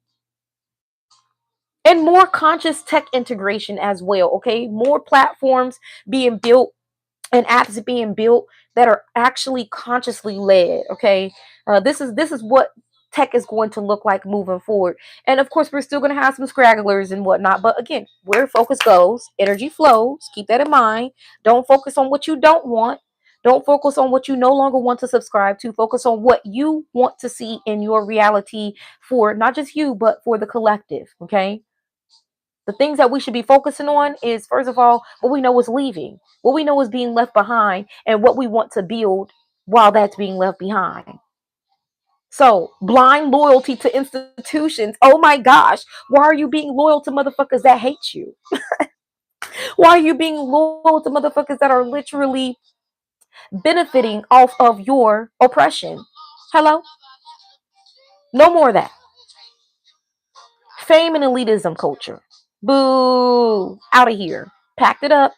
and more conscious tech integration as well, okay? More platforms being built and apps being built that are actually consciously led. Okay, this is what tech is going to look like moving forward. And of course, we're still going to have some scragglers and whatnot. But again, where focus goes, energy flows. Keep that in mind. Don't focus on what you don't want. Don't focus on what you no longer want to subscribe to. Focus on what you want to see in your reality for not just you, but for the collective. Okay. The things that we should be focusing on is, first of all, what we know is leaving, what we know is being left behind, and what we want to build while that's being left behind. So, blind loyalty to institutions. Oh my gosh. Why are you being loyal to motherfuckers that hate you? Why are you being loyal to motherfuckers that are literally benefiting off of your oppression? Hello? No more of that. Fame and elitism culture. Boo. Out of here. Packed it up.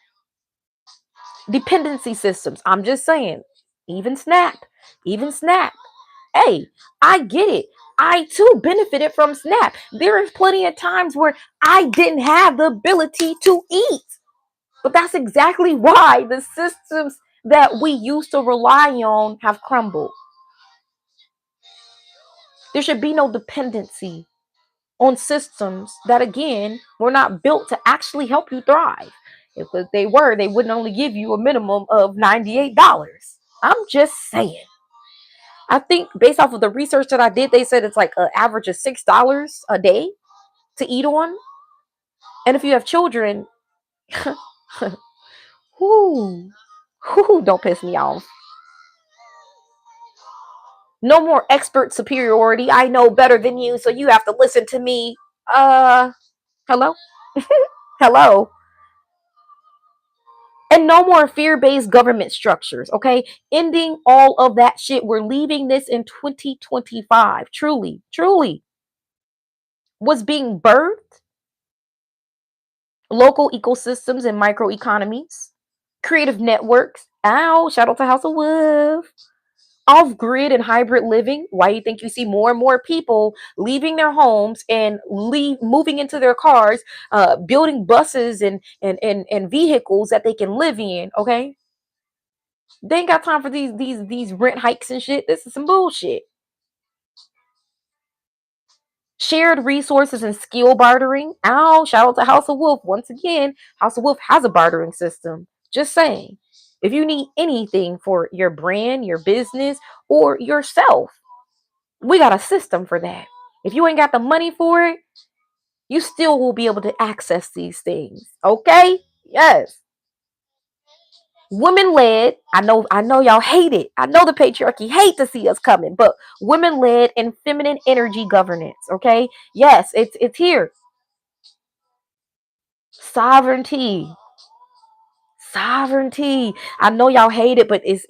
Dependency systems. I'm just saying, even Snap, even Snap. Hey, I get it. I too benefited from Snap. There is plenty of times where I didn't have the ability to eat. But that's exactly why the systems that we used to rely on have crumbled. There should be no dependency on systems that, again, were not built to actually help you thrive. If they were, they wouldn't only give you a minimum of $98. I'm just saying. I think based off of the research that I did, they said it's like an average of $6 a day to eat on. And if you have children, whoo, don't piss me off. No more expert superiority. I know better than you, so you have to listen to me. Hello? Hello? And no more fear-based government structures, okay? Ending all of that shit. We're leaving this in 2025. Truly, truly. What's being birthed? Local ecosystems and microeconomies. Creative networks. Ow, shout out to House of Wolf. Off-grid and hybrid living. Why do you think you see more and more people leaving their homes and moving into their cars, building buses and vehicles that they can live in? Okay, they ain't got time for these rent hikes and shit. This is some bullshit. Shared resources and skill bartering. Ow, shout out to House of Wolf. Once again, House of Wolf has a bartering system. Just saying. If you need anything for your brand, your business, or yourself, we got a system for that. If you ain't got the money for it, you still will be able to access these things. Okay? Yes. Women led. I know y'all hate it. I know the patriarchy hate to see us coming, but women led and feminine energy governance. Okay? Yes, it's here. Sovereignty. Sovereignty. I know y'all hate it, but it's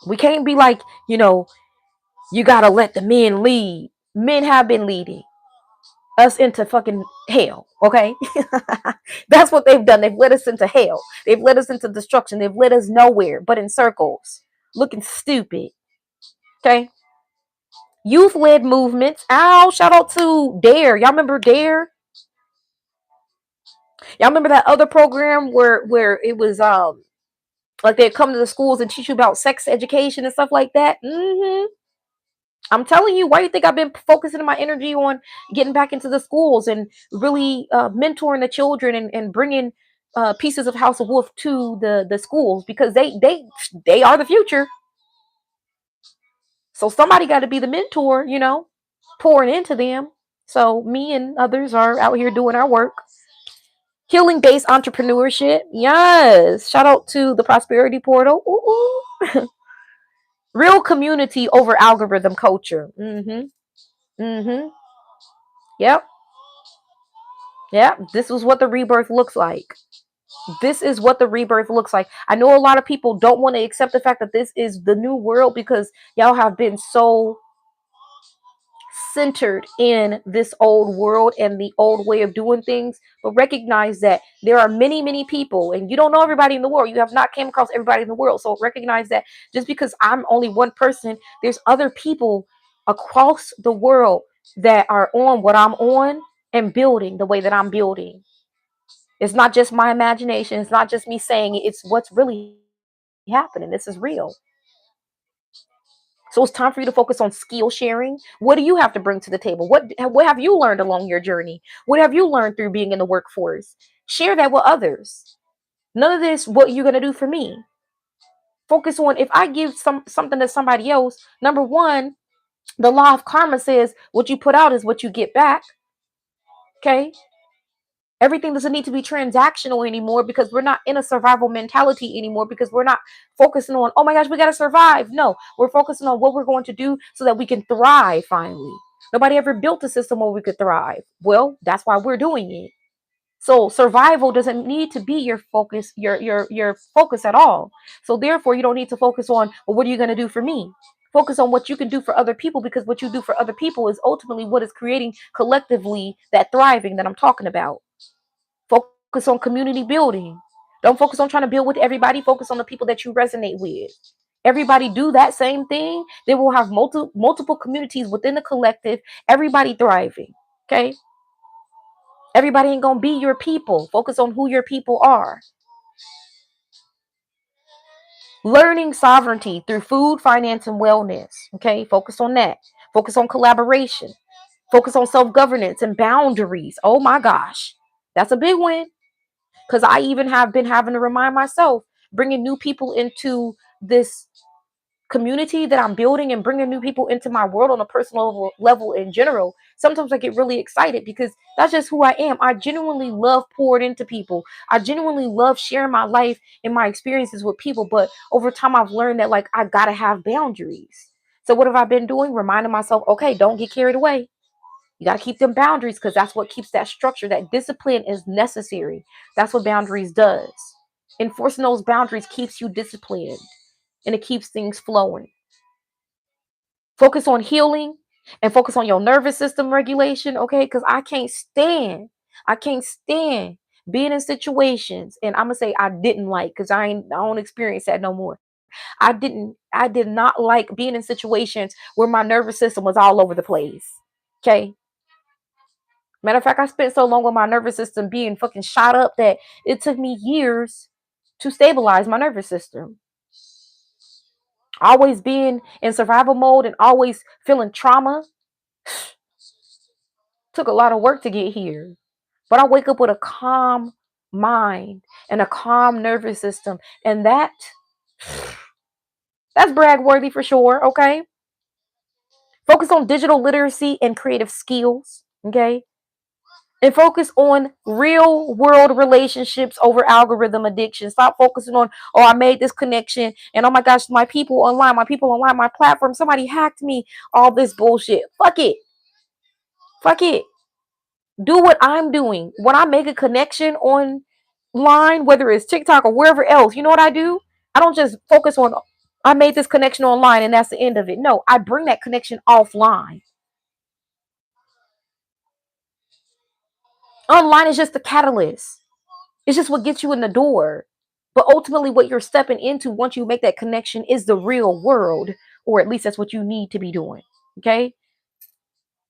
we can't be like, you gotta let the men lead. Men have been leading us into fucking hell, okay? That's what they've done. They've led us into hell. They've led us into destruction. They've led us nowhere but in circles, looking stupid, okay? Youth-led movements. Ow, shout out to DARE. Y'all remember DARE? Y'all remember that other program where it was like they'd come to the schools and teach you about sex education and stuff like that? I'm telling you, why do you think I've been focusing my energy on getting back into the schools and really mentoring the children and bringing pieces of House of Wolf to the schools? Because they are the future. So somebody got to be the mentor, pouring into them. So me and others are out here doing our work. Healing based entrepreneurship. Yes. Shout out to the Prosperity Portal. Ooh. Real community over algorithm culture. Yep. Yeah, this is what the rebirth looks like. This is what the rebirth looks like. I know a lot of people don't want to accept the fact that this is the new world because y'all have been so centered in this old world and the old way of doing things. But recognize that there are many, many people, and you don't know everybody in the world. You have not came across everybody in the world. So recognize that just because I'm only one person, there's other people across the world that are on what I'm on and building the way that I'm building. It's not just my imagination. It's not just me saying it. It's what's really happening. This is real. So it's time for you to focus on skill sharing. What do you have to bring to the table? What have you learned along your journey? What have you learned through being in the workforce? Share that with others. None of this what you're gonna do for me. Focus on if I give something to somebody else. Number one, the law of karma says what you put out is what you get back. Okay. Everything doesn't need to be transactional anymore because we're not in a survival mentality anymore because we're not focusing on, oh my gosh, we got to survive. No, we're focusing on what we're going to do so that we can thrive finally. Nobody ever built a system where we could thrive. Well, that's why we're doing it. So survival doesn't need to be your focus, your focus at all. So therefore, you don't need to focus on, well, what are you going to do for me? Focus on what you can do for other people because what you do for other people is ultimately what is creating collectively that thriving that I'm talking about. Focus on community building. Don't focus on trying to build with everybody. Focus on the people that you resonate with. Everybody do that same thing. They will have multiple communities within the collective. Everybody thriving. Okay. Everybody ain't gonna be your people. Focus on who your people are. Learning sovereignty through food, finance, and wellness. Okay. Focus on that. Focus on collaboration. Focus on self-governance and boundaries. Oh my gosh. That's a big win. Because I even have been having to remind myself, bringing new people into this community that I'm building and bringing new people into my world on a personal level in general. Sometimes I get really excited because that's just who I am. I genuinely love pouring into people. I genuinely love sharing my life and my experiences with people. But over time, I've learned that like I gotta have boundaries. So what have I been doing? Reminding myself, okay, don't get carried away. You got to keep them boundaries because that's what keeps that structure. That discipline is necessary. That's what boundaries does. Enforcing those boundaries keeps you disciplined and it keeps things flowing. Focus on healing and focus on your nervous system regulation, okay? Because I can't stand being in situations, and I'm gonna say I didn't like, because I don't experience that no more. I did not like being in situations where my nervous system was all over the place. Okay. Matter of fact, I spent so long with my nervous system being fucking shot up that it took me years to stabilize my nervous system. Always being in survival mode and always feeling trauma took a lot of work to get here. But I wake up with a calm mind and a calm nervous system. And that's brag worthy for sure. Okay. Focus on digital literacy and creative skills. Okay. And focus on real world relationships over algorithm addiction. Stop focusing on, oh, I made this connection and oh my gosh, my people online, my platform, somebody hacked me, all this bullshit. Fuck it. Fuck it. Do what I'm doing. When I make a connection online, whether it's TikTok or wherever else, you know what I do? I don't just focus on, I made this connection online and that's the end of it. No, I bring that connection offline. Online is just the catalyst. It's just what gets you in the door. But ultimately, what you're stepping into once you make that connection is the real world, or at least that's what you need to be doing. Okay.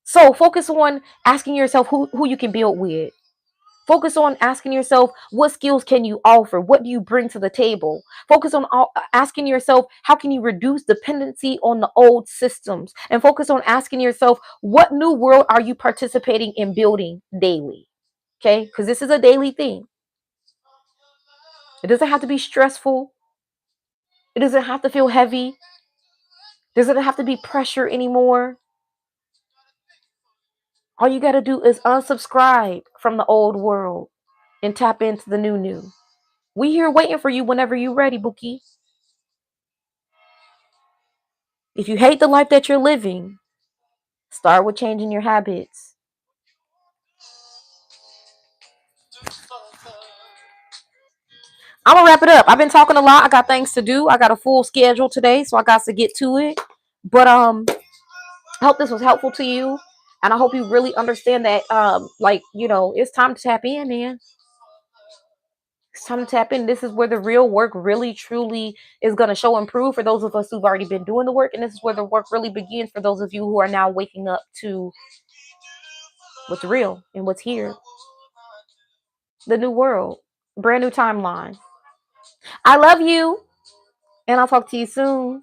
So focus on asking yourself who you can build with. Focus on asking yourself what skills can you offer? What do you bring to the table? Focus on asking yourself how can you reduce dependency on the old systems? And focus on asking yourself what new world are you participating in building daily? Okay, because this is a daily thing. It doesn't have to be stressful. It doesn't have to feel heavy. There doesn't have to be pressure anymore. All you got to do is unsubscribe from the old world and tap into the new. We here waiting for you whenever you're ready, Bookie. If you hate the life that you're living, start with changing your habits. I'm gonna wrap it up. I've been talking a lot. I got things to do. I got a full schedule today, so I got to get to it. But I hope this was helpful to you, and I hope you really understand that like, it's time to tap in, man. It's time to tap in. This is where the real work really truly is going to show and prove for those of us who've already been doing the work, and this is where the work really begins for those of you who are now waking up to what's real and what's here. The new world, brand new timeline. I love you, and I'll talk to you soon.